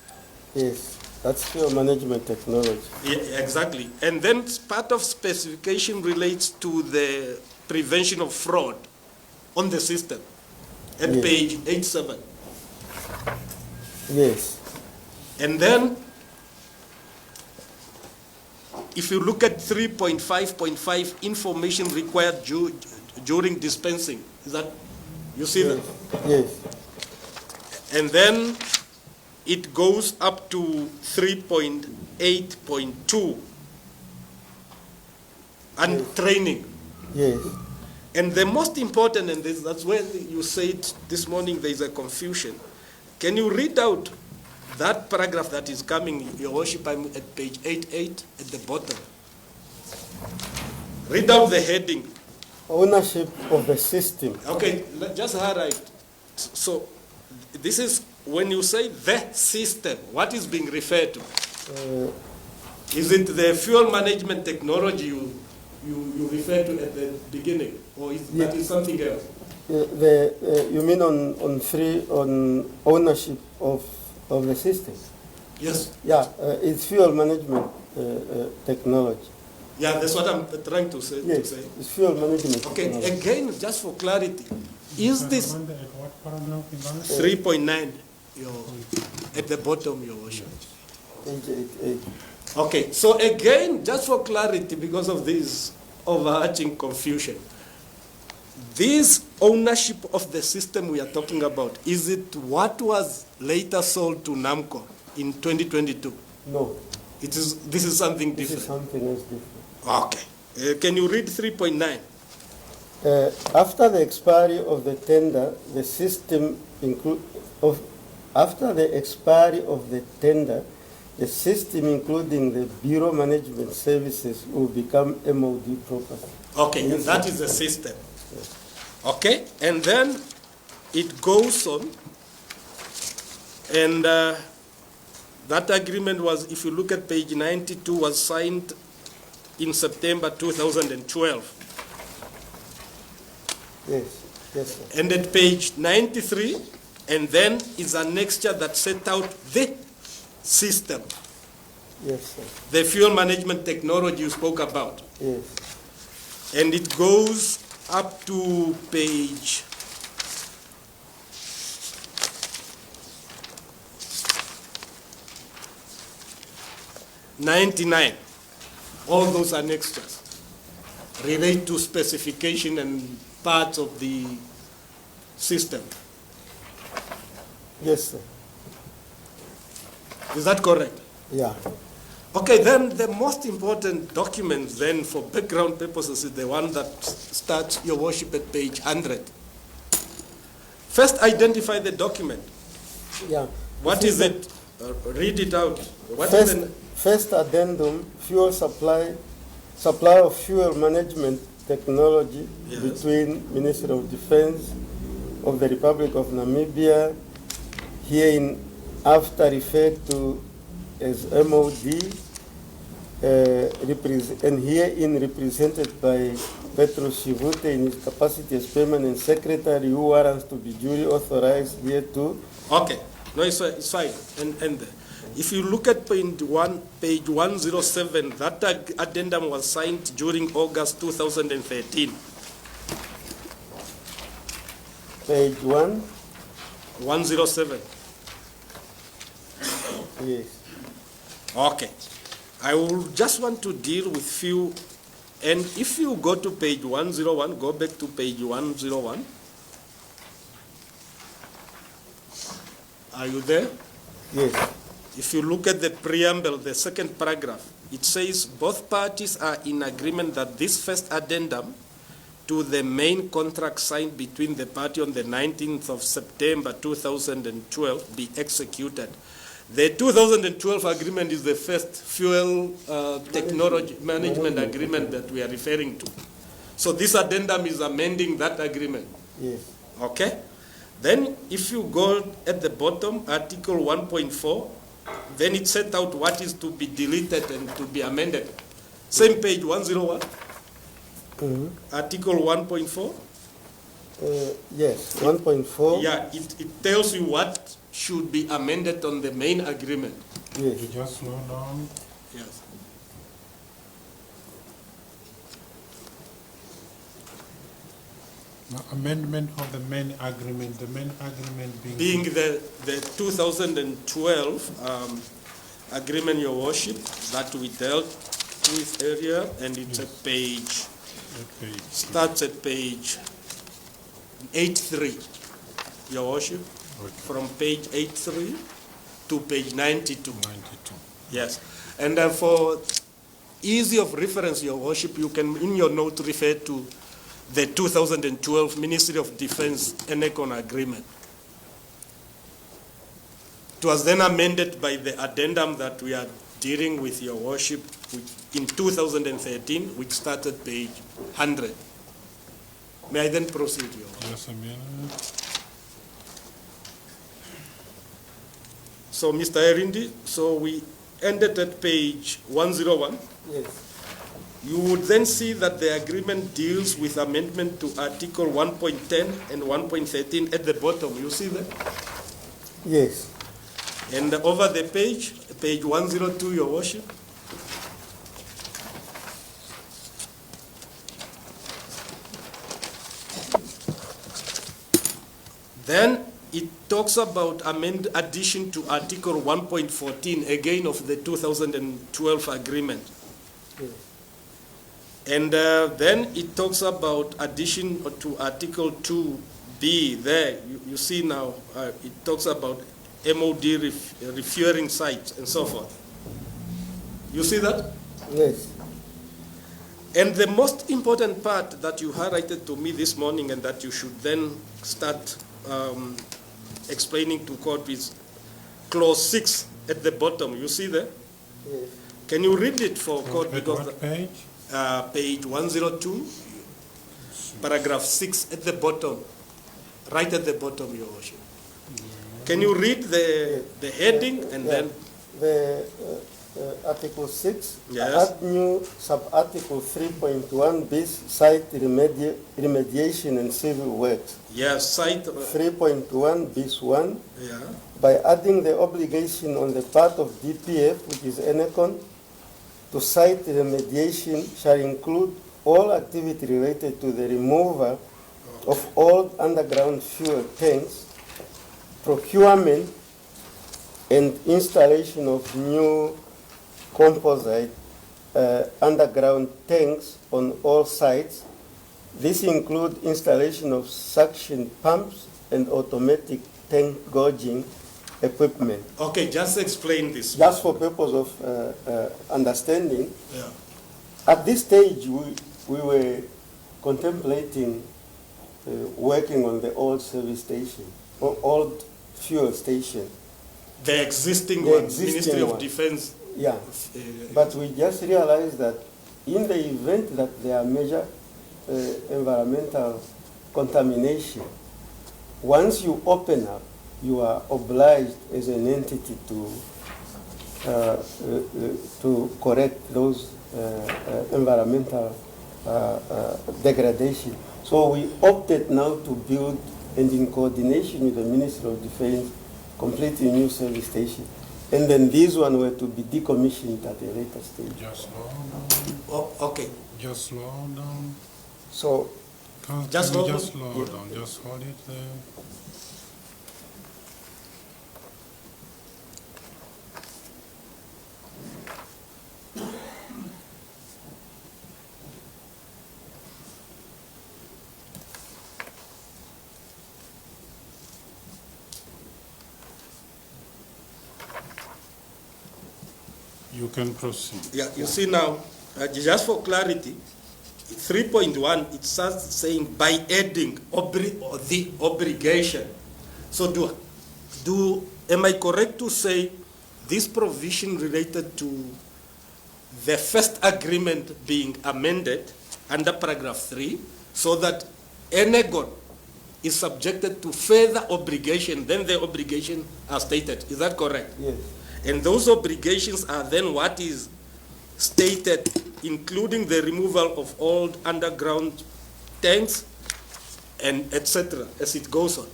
Speaker 11: Yes. That's fuel management technology.
Speaker 8: Yeah, exactly. And then part of specification relates to the prevention of fraud on the system at
Speaker 11: Yes.
Speaker 8: page 87.
Speaker 11: Yes.
Speaker 8: And then if you look at 3.5.5, information required during dispensing, is that, you see that?
Speaker 11: Yes.
Speaker 8: And then it goes up to 3.8.2, and training.
Speaker 11: Yes.
Speaker 8: And the most important, and that's where you said this morning there is a confusion. Can you read out that paragraph that is coming, Your Worship, I'm at page 88 at the bottom. Read out the heading.
Speaker 11: Ownership of the system.
Speaker 8: Okay, just highlight. So this is when you say the system, what is being referred to? Is it the fuel management technology you referred to at the beginning, or is that is something else?
Speaker 11: You mean on ownership of the system?
Speaker 8: Yes.
Speaker 11: Yeah, it's fuel management technology.
Speaker 8: Yeah, that's what I'm trying to say.
Speaker 11: Yes, it's fuel management.
Speaker 8: Okay,
Speaker 11: technology.
Speaker 8: again, just for clarity, is this 3.9 at the bottom, Your Worship? Okay, so again, just for clarity, because of this overarching confusion, this ownership of the system we are talking about, is it what was later sold to Namcor in 2022?
Speaker 11: No.
Speaker 8: This is something different.
Speaker 11: This is something else different.
Speaker 8: Okay. Can you read 3.9?
Speaker 11: After the expiry of the tender, the system after the expiry of the tender, the system, including the Bureau Management Services, will become MOD property.
Speaker 8: Okay, and that is the system.
Speaker 11: Yes.
Speaker 8: Okay, and then it goes on, and that agreement was, if you look at page 92, was signed in September 2012.
Speaker 11: Yes, yes, sir.
Speaker 8: And at page 93, and then is an annexure that set out the system,
Speaker 11: Yes, sir.
Speaker 8: the fuel management technology you spoke about.
Speaker 11: Yes.
Speaker 8: And it goes up to page 99. All those annexures relate to specification and parts of the system.
Speaker 11: Yes, sir.
Speaker 8: Is that correct?
Speaker 11: Yeah.
Speaker 8: Okay, then the most important document then for background purposes is the one that starts, Your Worship, at page 100. First, identify the document.
Speaker 11: Yeah.
Speaker 8: What is it? Read it out. What
Speaker 11: First,
Speaker 8: is the...
Speaker 11: first addendum, fuel supply of fuel management technology
Speaker 8: Yes.
Speaker 11: between Ministry of Defense of the Republic of Namibia, herein after referred to as MOD, and herein represented by Petrus Shivute in his capacity as permanent secretary, who warrants to be duly authorized here too.
Speaker 8: Okay, no, it's fine. And if you look at page 107, that addendum was signed during August 2013.
Speaker 11: Page
Speaker 8: 107.
Speaker 11: Yes.
Speaker 8: Okay. I will just want to deal with few, and if you go to page 101, go back to page 101. Are you there?
Speaker 11: Yes.
Speaker 8: If you look at the preamble, the second paragraph, it says both parties are in agreement that this first addendum to the main contract signed between the party on the 19th of September 2012 be executed. The 2012 agreement is the first fuel technology management agreement that we are referring to. So this addendum is amending that agreement.
Speaker 11: Yes.
Speaker 8: Okay? Then if you go at the bottom, Article 1.4, then it set out what is to be deleted and to be amended. Same page 101. Article 1.4.
Speaker 11: Yes, 1.4.
Speaker 8: Yeah, it tells you what should be amended on the main agreement.
Speaker 11: Yes.
Speaker 2: You just slow down.
Speaker 8: Yes.
Speaker 2: The amendment of the main agreement
Speaker 8: Being the 2012 agreement, Your Worship, that we dealt with earlier, and it's a page, starts at page 83, Your Worship, from page 83 to page 92. Yes, and for ease of reference, Your Worship, you can, in your note, refer to the 2012 Ministry of Defense ENECON agreement. It was then amended by the addendum that we are dealing with, Your Worship, in 2013, which started page 100. May I then proceed, Your Worship?
Speaker 2: Yes, a minute.
Speaker 8: So, Mr. Erindi, so we ended at page 101.
Speaker 11: Yes.
Speaker 8: You would then see that the agreement deals with amendment to Article 1.10 and 1.13 at the bottom. You see that?
Speaker 11: Yes.
Speaker 8: And over the page, page 102, Your Worship. Then it talks about addition to Article 1.14, again of the 2012 agreement.
Speaker 11: Yes.
Speaker 8: And then it talks about addition to Article 2B there. You see now, it talks about MOD refueling sites and so forth. You see that?
Speaker 11: Yes.
Speaker 8: And the most important part that you highlighted to me this morning and that you should then start explaining to court is clause 6 at the bottom. You see there?
Speaker 11: Yes.
Speaker 8: Can you read it for court?
Speaker 2: At what page?
Speaker 8: Page 102, paragraph 6 at the bottom, right at the bottom, Your Worship. Can you read the heading and then?
Speaker 11: The Article 6,
Speaker 8: Yes.
Speaker 11: add new sub-article 3.1 bis site remediation and civil works.
Speaker 8: Yes, site.
Speaker 11: 3.1 bis 1.
Speaker 8: Yeah.
Speaker 11: By adding the obligation on the part of DPF, which is ENECON, to site remediation shall include all activity related to the removal of old underground fuel tanks, procurement and installation of new composite underground tanks on all sites. This includes installation of suction pumps and automatic tank gorging equipment.
Speaker 8: Okay, just explain this.
Speaker 11: Just for purpose of understanding,
Speaker 8: Yeah.
Speaker 11: at this stage we were contemplating working on the old service station, or old fuel station.
Speaker 8: The existing
Speaker 11: The
Speaker 8: one,
Speaker 11: existing
Speaker 8: Ministry of
Speaker 11: one.
Speaker 8: Defense.
Speaker 11: Yeah, but we just realized that in the event that there are major environmental contamination, once you open up, you are obliged as an entity to correct those environmental degradation. So we opted now to build, and in coordination with the Ministry of Defense, completely new service station. And then these ones were to be decommissioned at a later stage.
Speaker 2: Just slow down.
Speaker 8: Oh, okay.
Speaker 2: Just slow down.
Speaker 11: So,
Speaker 8: Just hold
Speaker 2: just
Speaker 8: it.
Speaker 2: slow down. Just hold it there. You can proceed.
Speaker 8: Yeah, you see now, just for clarity, 3.1, it starts saying by adding the obligation. So am I correct to say this provision related to the first agreement being amended under paragraph 3 so that Enegon is subjected to further obligation than the obligation are stated? Is that correct?
Speaker 11: Yes.
Speaker 8: And those obligations are then what is stated, including the removal of old underground tanks and etc. as it goes on.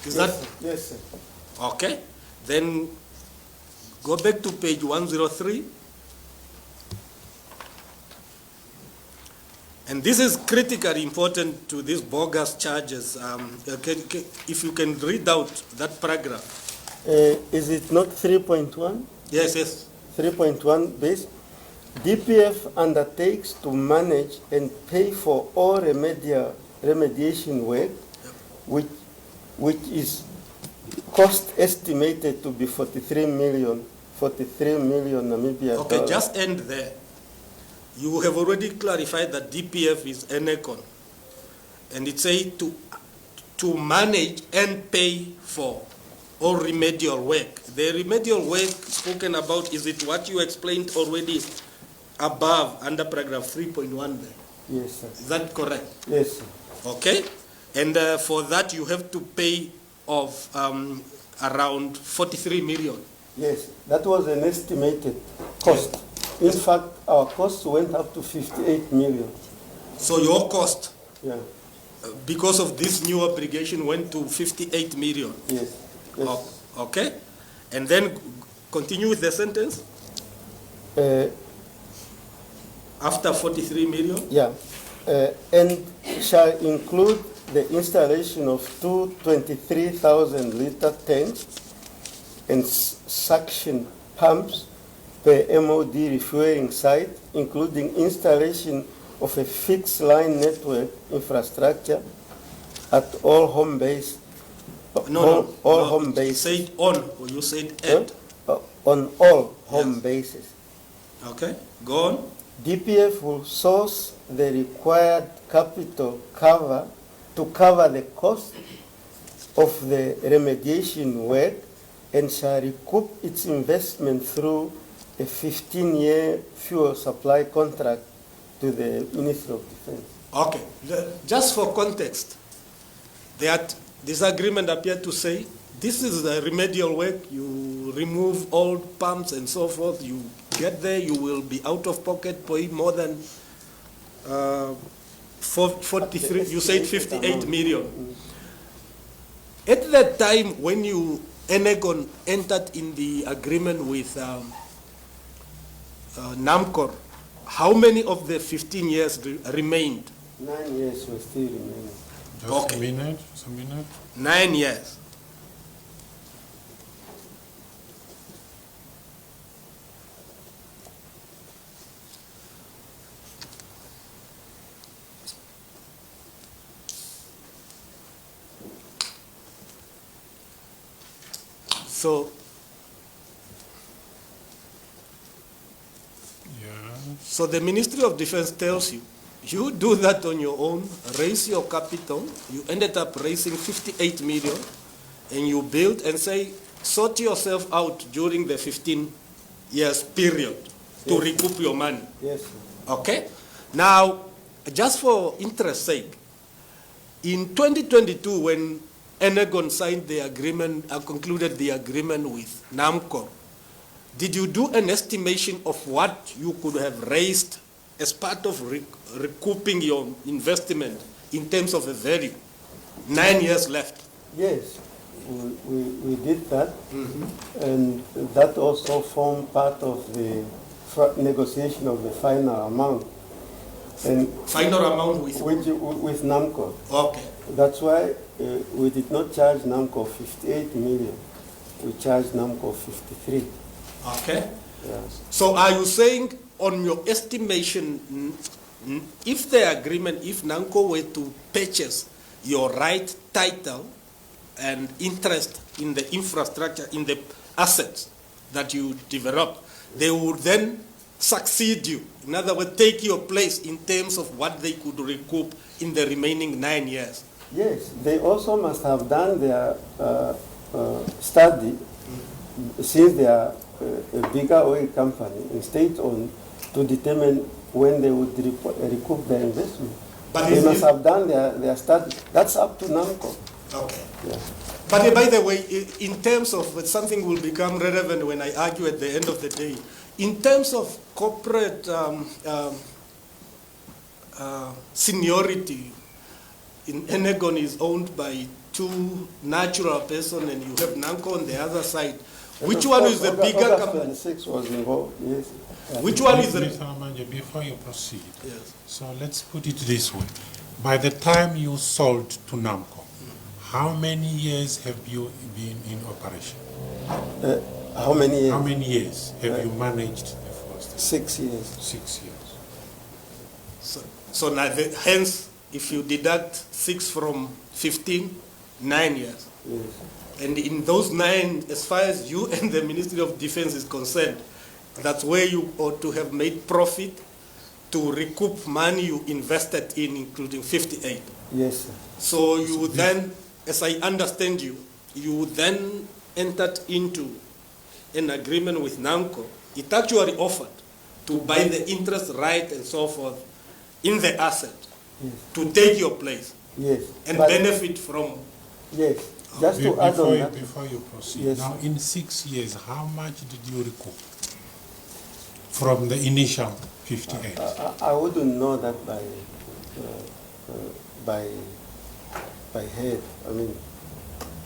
Speaker 8: Is that?
Speaker 11: Yes, sir.
Speaker 8: Okay. Then go back to page 103. And this is critically important to these bogus charges. If you can read out that paragraph.
Speaker 11: Is it not 3.1?
Speaker 8: Yes, yes.
Speaker 11: 3.1 base. DPF undertakes to manage and pay for all remediation work, which is cost estimated to be 43 million Namibia
Speaker 8: Okay,
Speaker 11: dollars.
Speaker 8: just end there. You have already clarified that DPF is Enecon, and it says to manage and pay for all remedial work. The remedial work spoken about, is it what you explained already above under paragraph 3.1 there?
Speaker 11: Yes, sir.
Speaker 8: Is that correct?
Speaker 11: Yes, sir.
Speaker 8: Okay. And for that you have to pay of around 43 million.
Speaker 11: Yes, that was an estimated cost. In fact, our cost went up to 58 million.
Speaker 8: So your cost,
Speaker 11: Yeah.
Speaker 8: because of this new obligation, went to 58 million.
Speaker 11: Yes. Yes.
Speaker 8: Okay. And then continue with the sentence. After 43 million?
Speaker 11: Yeah. And shall include the installation of two 23,000-liter tanks and suction pumps per MOD refueling site, including installation of a fixed line network infrastructure at all home base. Home bases.
Speaker 8: You said on, or you said at?
Speaker 11: On all home bases.
Speaker 8: Okay, go on.
Speaker 11: DPF will source the required capital to cover the cost of the remediation work and shall recoup its investment through a 15-year fuel supply contract to the Ministry of Defense.
Speaker 8: Okay, just for context, this agreement appeared to say this is the remedial work. You remove old pumps and so forth. You get there, you will be out of pocket pay more than 43. You said 58 million. At that time, when Enegon entered in the agreement with Namcor, how many of the 15 years remained?
Speaker 11: 9 years will still remain.
Speaker 2: Just a minute.
Speaker 8: 9 years. So the Ministry of Defense tells you, you do that on your own, raise your capital, you ended up raising 58 million, and you build and say, sort yourself out during the 15 years period to recoup your money.
Speaker 11: Yes, sir.
Speaker 8: Okay? Now, just for interest's sake, in 2022, when Enegon signed the agreement, concluded the agreement with Namcor, did you do an estimation of what you could have raised as part of recouping your investment in terms of the value? 9 years left.
Speaker 11: Yes, we did that, and that also formed part of the negotiation of the final amount. And
Speaker 8: final amount
Speaker 11: with Namcor.
Speaker 8: Okay.
Speaker 11: That's why we did not charge Namcor 58 million. We charged Namcor 53.
Speaker 8: Okay.
Speaker 11: Yes.
Speaker 8: So are you saying on your estimation, if the agreement, if Namcor were to purchase your right title and interest in the infrastructure, in the assets that you develop, they would then succeed you In other words, take your place in terms of what they could recoup in the remaining 9 years?
Speaker 11: Yes, they also must have done their study, since they are a bigger oil company, a state-owned, to determine when they would recoup their investment.
Speaker 8: But
Speaker 11: they must have done their study. That's up to Namcor.
Speaker 8: Okay.
Speaker 11: Yeah.
Speaker 8: But by the way, in terms of something will become relevant when I argue at the end of the day, in terms of corporate seniority, Enegon is owned by 2 natural persons and you have Namcor on the other side. Which one is the bigger company?
Speaker 11: Was involved, yes.
Speaker 8: Which one is the...
Speaker 2: Mr. Namanje, before you proceed,
Speaker 8: yes.
Speaker 2: So let's put it this way. By the time you sold to Namcor, how many years have you been in operation?
Speaker 11: How many years?
Speaker 2: How many years have you managed the forest?
Speaker 11: 6 years.
Speaker 2: 6 years.
Speaker 8: So now, hence, if you deduct 6 from 15, 9 years.
Speaker 11: Yes.
Speaker 8: And in those 9, as far as you and the Ministry of Defense is concerned, that's where you ought to have made profit to recoup money you invested in, including 58.
Speaker 11: Yes, sir.
Speaker 8: So you then, as I understand you, you then entered into an agreement with Namcor. It actually offered to buy the interest right and so forth in the asset,
Speaker 11: yes,
Speaker 8: to take your place,
Speaker 11: yes,
Speaker 8: and benefit from.
Speaker 11: Yes, just to add on that.
Speaker 2: Before you proceed,
Speaker 11: yes,
Speaker 2: now in 6 years, how much did you recoup from the initial 58?
Speaker 11: I wouldn't know that by head. I mean,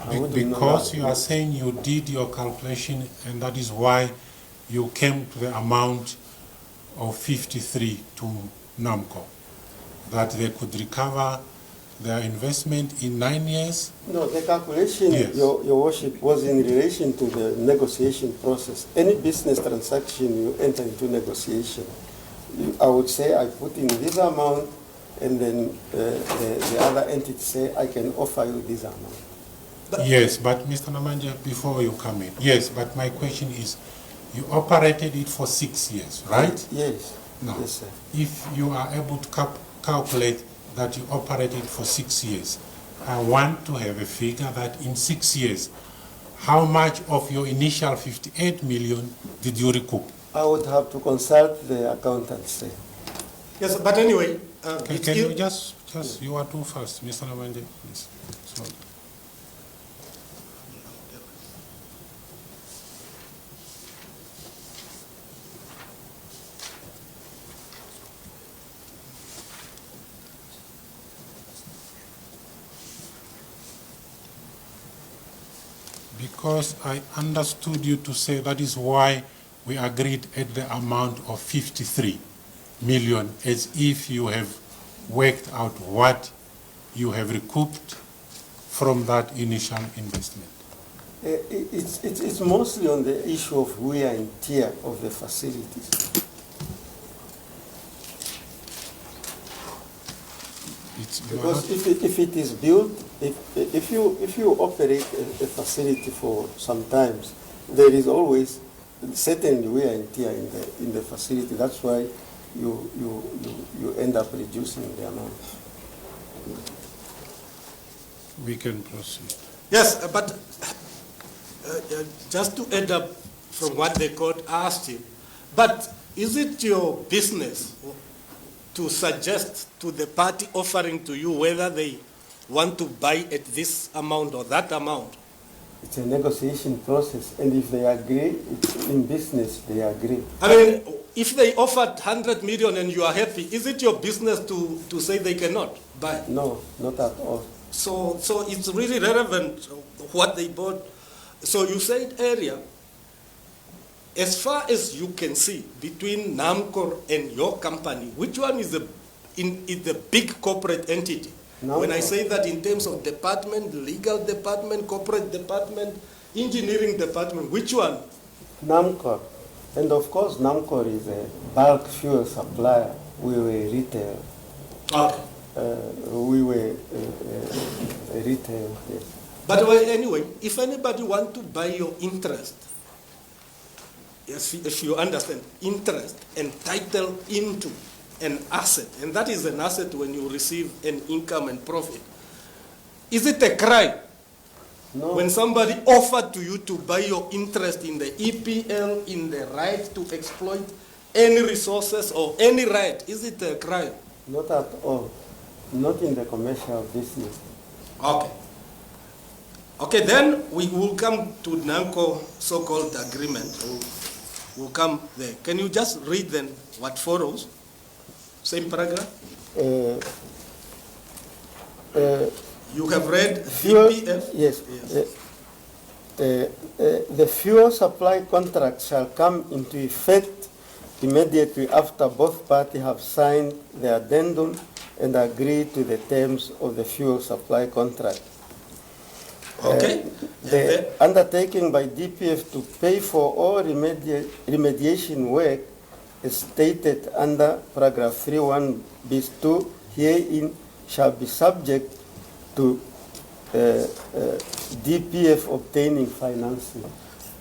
Speaker 11: I wouldn't know
Speaker 2: because
Speaker 11: that.
Speaker 2: you are saying you did your calculation and that is why you came to the amount of 53 to Namcor, that they could recover their investment in 9 years?
Speaker 11: No, the calculation,
Speaker 2: yes,
Speaker 11: your worship, was in relation to the negotiation process. Any business transaction you enter into negotiation, I would say I put in this amount, and then the other entity say I can offer you this amount.
Speaker 2: Yes, but Mr. Namanje, before you come in, yes, but my question is, you operated it for 6 years, right?
Speaker 11: Yes.
Speaker 2: No.
Speaker 11: Yes, sir.
Speaker 2: If you are able to calculate that you operated for 6 years, I want to have a figure that in 6 years, how much of your initial 58 million did you recoup?
Speaker 11: I would have to consult the accountant, say.
Speaker 8: Yes, but anyway...
Speaker 2: can you just, you are too fast, Mr. Namanje, please. Slow down. Because I understood you to say that is why we agreed at the amount of 53 million, as if you have worked out what you have recouped from that initial investment.
Speaker 11: It's mostly on the issue of wear and tear of the facilities. Because if it is built, if you operate a facility for some times, there is always certain wear and tear in the facility. That's why you end up reducing the amount.
Speaker 2: We can proceed.
Speaker 8: Yes, but just to add up from what the court asked you, but is it your business to suggest to the party offering to you whether they want to buy at this amount or that amount?
Speaker 11: It's a negotiation process, and if they agree, it's in business, they agree.
Speaker 8: I mean, if they offered 100 million and you are happy, is it your business to say they cannot buy?
Speaker 11: No, not at all.
Speaker 8: So it's really relevant what they bought. So you said earlier, as far as you can see, between Namcor and your company, which one is the big corporate entity? Namcor. When I say that in terms of department, legal department, corporate department, engineering department, which one?
Speaker 11: Namcor. And of course, Namcor is a bulk fuel supplier. We were retail.
Speaker 8: Okay.
Speaker 11: We were retail, yes.
Speaker 8: But well, anyway, if anybody want to buy your interest, if you understand, interest and title into an asset, and that is an asset when you receive an income and profit. Is it a crime?
Speaker 11: No.
Speaker 8: When somebody offered to you to buy your interest in the EPL, in the right to exploit any resources or any right, is it a crime?
Speaker 11: Not at all. Not in the commercial business.
Speaker 8: Okay. Okay, then we will come to Namcor so-called agreement. We'll come there. Can you just read then what follows? Same paragraph? You have read EPF?
Speaker 11: Yes. The fuel supply contract shall come into effect immediately after both parties have signed the addendum and agree to the terms of the fuel supply contract.
Speaker 8: Okay.
Speaker 11: The undertaking by DPF to pay for all remediation work is stated under paragraph 3.1 bis 2 herein shall be subject to DPF obtaining financing.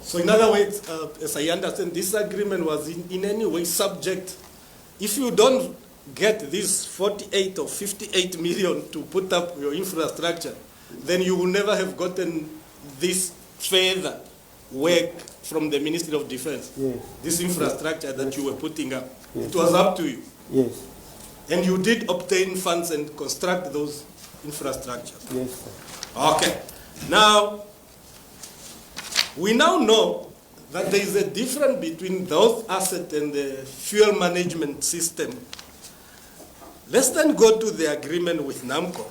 Speaker 8: So in other words, as I understand, this agreement was in any way subject. If you don't get this 48 or 58 million to put up your infrastructure, then you will never have gotten this further work from the Ministry of Defense.
Speaker 11: Yes.
Speaker 8: This infrastructure that you were putting up.
Speaker 11: Yes.
Speaker 8: It was up to you.
Speaker 11: Yes.
Speaker 8: And you did obtain funds and construct those infrastructures.
Speaker 11: Yes, sir.
Speaker 8: Okay. Now, we now know that there is a difference between those assets and the fuel management system. Let's then go to the agreement with Namcor.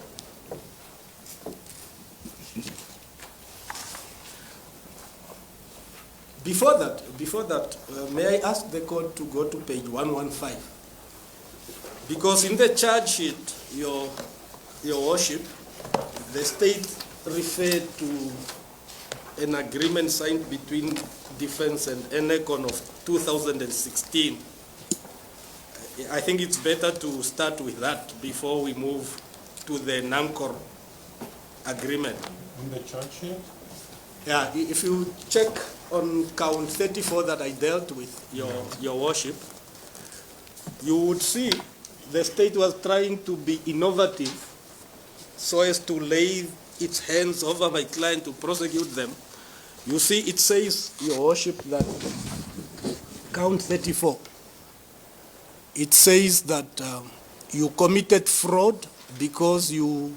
Speaker 8: Before that, may I ask the court to go to page 115? Because in the charge sheet, your worship, the state referred to an agreement signed between Defense and Enecon of 2016. I think it's better to start with that before we move to the Namcor agreement.
Speaker 2: In the charge sheet?
Speaker 8: Yeah, if you check on count 34 that I dealt with, your worship, you would see the state was trying to be innovative so as to lay its hands over my client to prosecute them. You see, it says, your worship, that count 34, it says that you committed fraud because you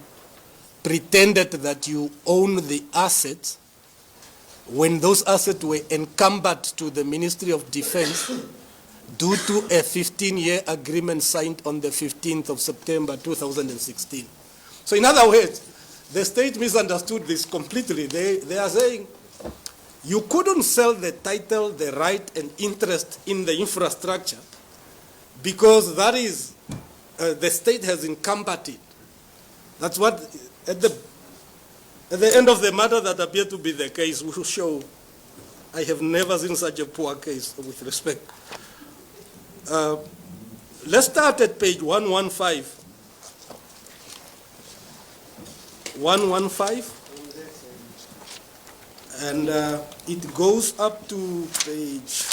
Speaker 8: pretended that you own the assets when those assets were encumbered to the Ministry of Defense due to a 15-year agreement signed on the 15th of September 2016. So in other words, the state misunderstood this completely. They are saying you couldn't sell the title, the right and interest in the infrastructure because that is, the state has encumbered it. That's what, at the end of the matter, that appeared to be the case, will show I have never seen such a poor case with respect. Let's start at page 115. 115. And it goes up to page...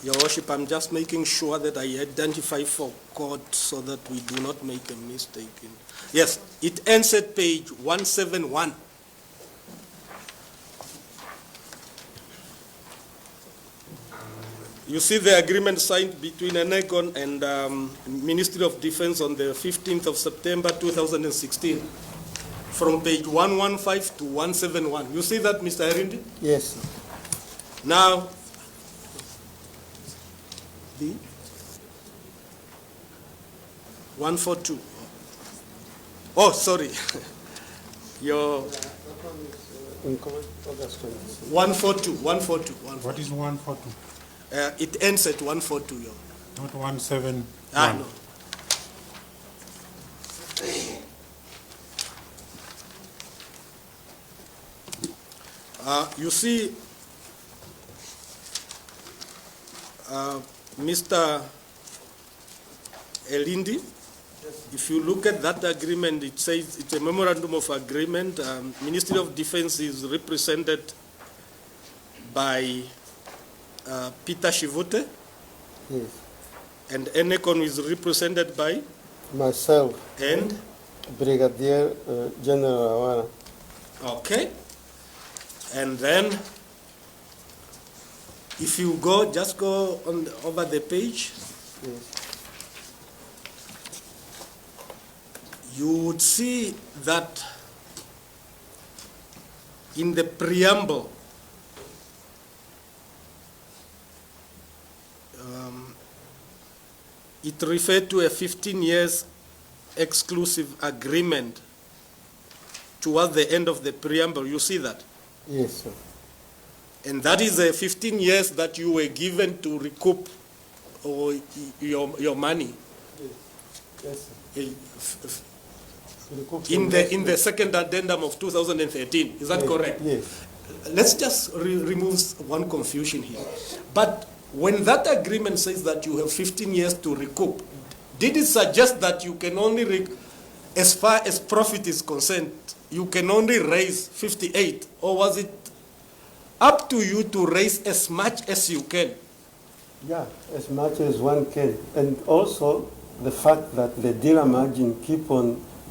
Speaker 8: Your Worship, I'm just making sure that I identify for court so that we do not make a mistake. Yes, it ends at page 171. You see the agreement signed between Enecon and Ministry of Defense on the 15th of September 2016, from page 115 to 171. You see that, Mr. Erindi?
Speaker 11: Yes.
Speaker 8: Now, the 142. Oh, sorry. Your 142.
Speaker 2: What is 142?
Speaker 8: It ends at 142.
Speaker 2: Not 171.
Speaker 8: No. You see, Mr. Elindi, If you look at that agreement, it says it's a memorandum of agreement. Ministry of Defense is represented by Peter Shivute,
Speaker 11: Yes.
Speaker 8: and Enecon is represented by
Speaker 11: Myself,
Speaker 8: and
Speaker 11: Brigadier General Awara.
Speaker 8: okay. And then if you go, just go on over the page.
Speaker 11: Yes.
Speaker 8: You would see that in the preamble, it referred to a 15 years exclusive agreement towards the end of the preamble. You see that?
Speaker 11: Yes, sir.
Speaker 8: And that is a 15 years that you were given to recoup or your money.
Speaker 11: Yes, sir.
Speaker 8: In the second addendum of 2013. Is that
Speaker 11: Yes,
Speaker 8: correct?
Speaker 11: yes.
Speaker 8: Let's just remove one confusion here. But when that agreement says that you have 15 years to recoup, did it suggest that you can only, as far as profit is concerned, you can only raise 58? Or was it up to you to raise as much as you can?
Speaker 11: Yeah, as much as one can. And also the fact that the dealer margin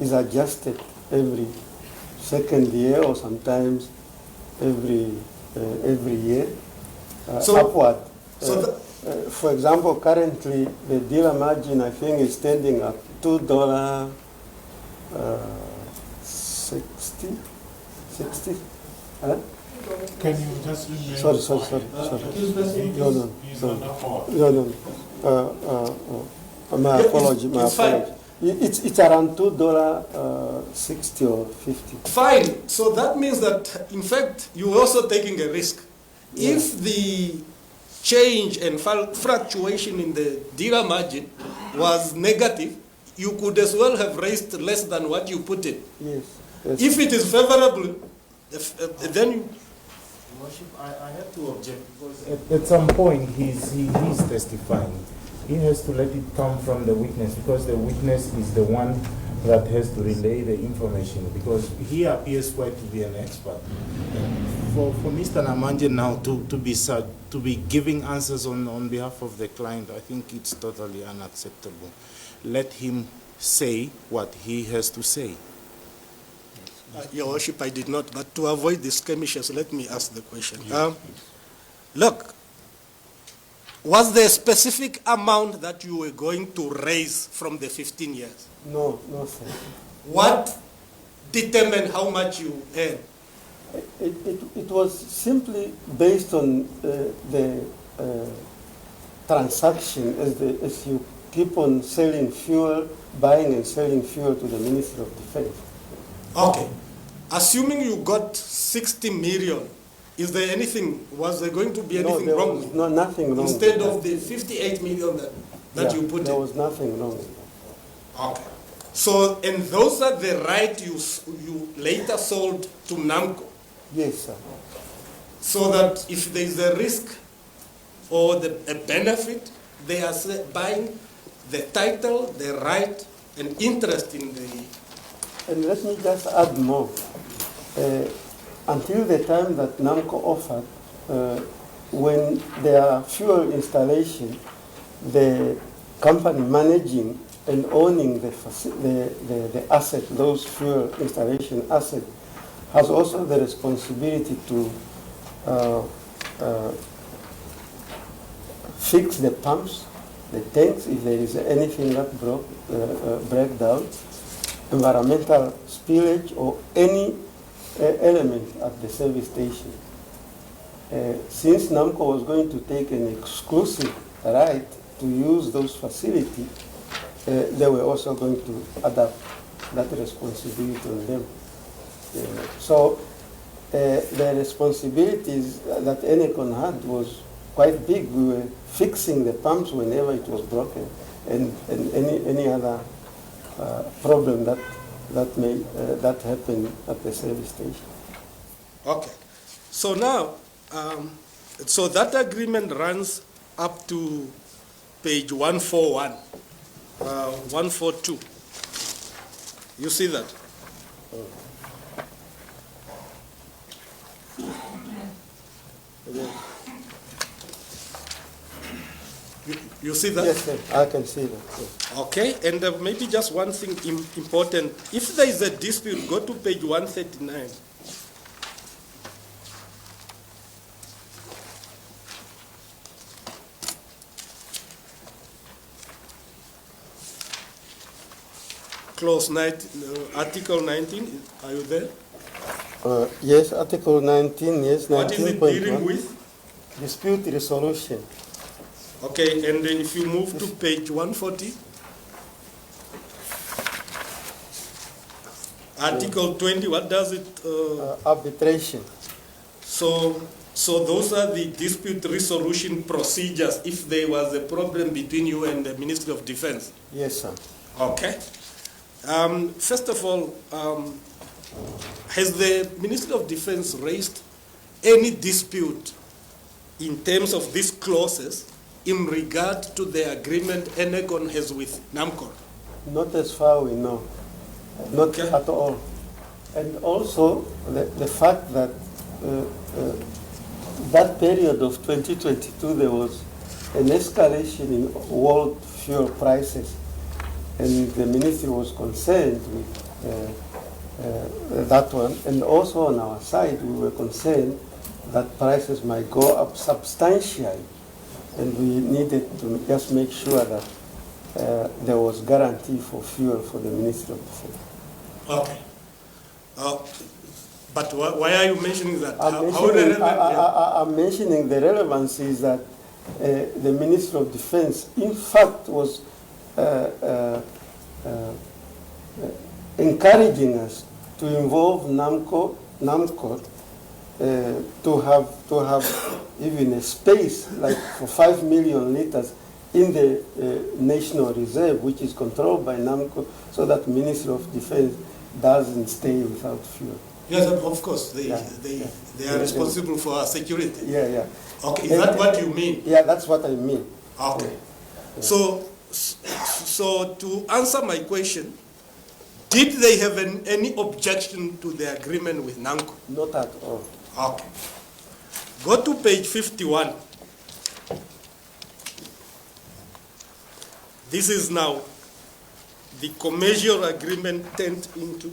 Speaker 11: is adjusted every second year or sometimes every year upward. For example, currently the dealer margin I think is standing at $2.60. 60? Huh?
Speaker 2: Can you just remain?
Speaker 11: Sorry. No. My apology. It's around $2.60 or 50.
Speaker 8: Fine. So that means that, in fact, you're also taking a risk.
Speaker 11: Yeah.
Speaker 8: If the change and fluctuation in the dealer margin was negative, you could as well have raised less than what you put in.
Speaker 11: Yes.
Speaker 8: If it is favorable, then you...
Speaker 12: Worship, I have to object because at some point he's testifying. He has to let it come from the witness because the witness is the one that has to relay the information because he appears quite to be an expert. For Mr. Namanje now to be giving answers on behalf of the client, I think it's totally unacceptable. Let him say what he has to say.
Speaker 8: Your Worship, I did not, but to avoid the skirmishes, let me ask the question. Look, was there a specific amount that you were going to raise from the 15 years?
Speaker 11: No, sir.
Speaker 8: What determined how much you earn?
Speaker 11: It was simply based on the transaction as you keep on selling fuel, buying and selling fuel to the Ministry of Defense.
Speaker 8: Okay. Assuming you got 60 million, was there going to be anything wrong with it?
Speaker 11: No, nothing wrong.
Speaker 8: Instead of the 58 million that you put in?
Speaker 11: There was nothing wrong with that.
Speaker 8: Okay. So, and those are the right you later sold to Namcor?
Speaker 11: Yes, sir.
Speaker 8: So that if there is a risk or a benefit, they are buying the title, the right, and interest in the...
Speaker 11: And let me just add more. Until the time that Namcor offered, when there are fuel installation, the company managing and owning the asset, those fuel installation assets, has also the responsibility to fix the pumps, the tanks, if there is anything that break down, environmental spillage, or any element at the service station. Since Namcor was going to take an exclusive right to use those facilities, they were also going to adapt that responsibility on them. So the responsibilities that Enecon had was quite big. We were fixing the pumps whenever it was broken, and any other problem that happened at the service station.
Speaker 8: Okay. So now, so that agreement runs up to page 141, 142. You see that? You see that?
Speaker 11: Yes, sir. I can see that. Yes.
Speaker 8: Okay, and maybe just one thing important. If there is a dispute, go to page 139. Article 19, are you there?
Speaker 11: Yes, Article 19, yes, 19.1.
Speaker 8: What is it dealing with?
Speaker 11: Dispute resolution.
Speaker 8: Okay, and if you move to page 140, Article 20, what does it?
Speaker 11: Arbitration.
Speaker 8: So those are the dispute resolution procedures if there was a problem between you and the Ministry of Defense.
Speaker 11: Yes, sir.
Speaker 8: Okay. First of all, has the Ministry of Defense raised any dispute in terms of these clauses in regard to the agreement Enegon has with Namcor?
Speaker 11: Not as far we know. Not at all. And also the fact that that period of 2022 there was an escalation in world fuel prices, and the ministry was concerned with that one. And also on our side we were concerned that prices might go up substantially, and we needed to just make sure that there was guarantee for fuel for the Ministry of Defense.
Speaker 8: Okay. But why are you mentioning that?
Speaker 11: I'm mentioning the relevance is that the Ministry of Defense, in fact, was encouraging us to involve Namcor to have even a space like for 5 million liters in the National Reserve, which is controlled by Namcor, so that Ministry of Defense doesn't stay without fuel.
Speaker 8: Yes, of course, they are responsible for our security.
Speaker 11: Yeah.
Speaker 8: Okay, is that what you mean?
Speaker 11: Yeah, that's what I mean.
Speaker 8: Okay. Yeah. So to answer my question, did they have any objection to the agreement with Namcor?
Speaker 11: Not at all.
Speaker 8: Okay. Go to page 51. This is now the commercial agreement turned into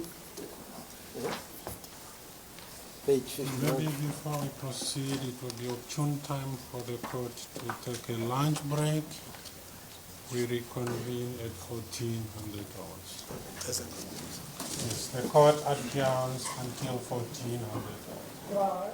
Speaker 11: page 51.
Speaker 2: Maybe before we proceed, it will be opportune time for the court to take a lunch break. We reconvene at 1400 hours. Yes, the court adjourns until 1400 hours.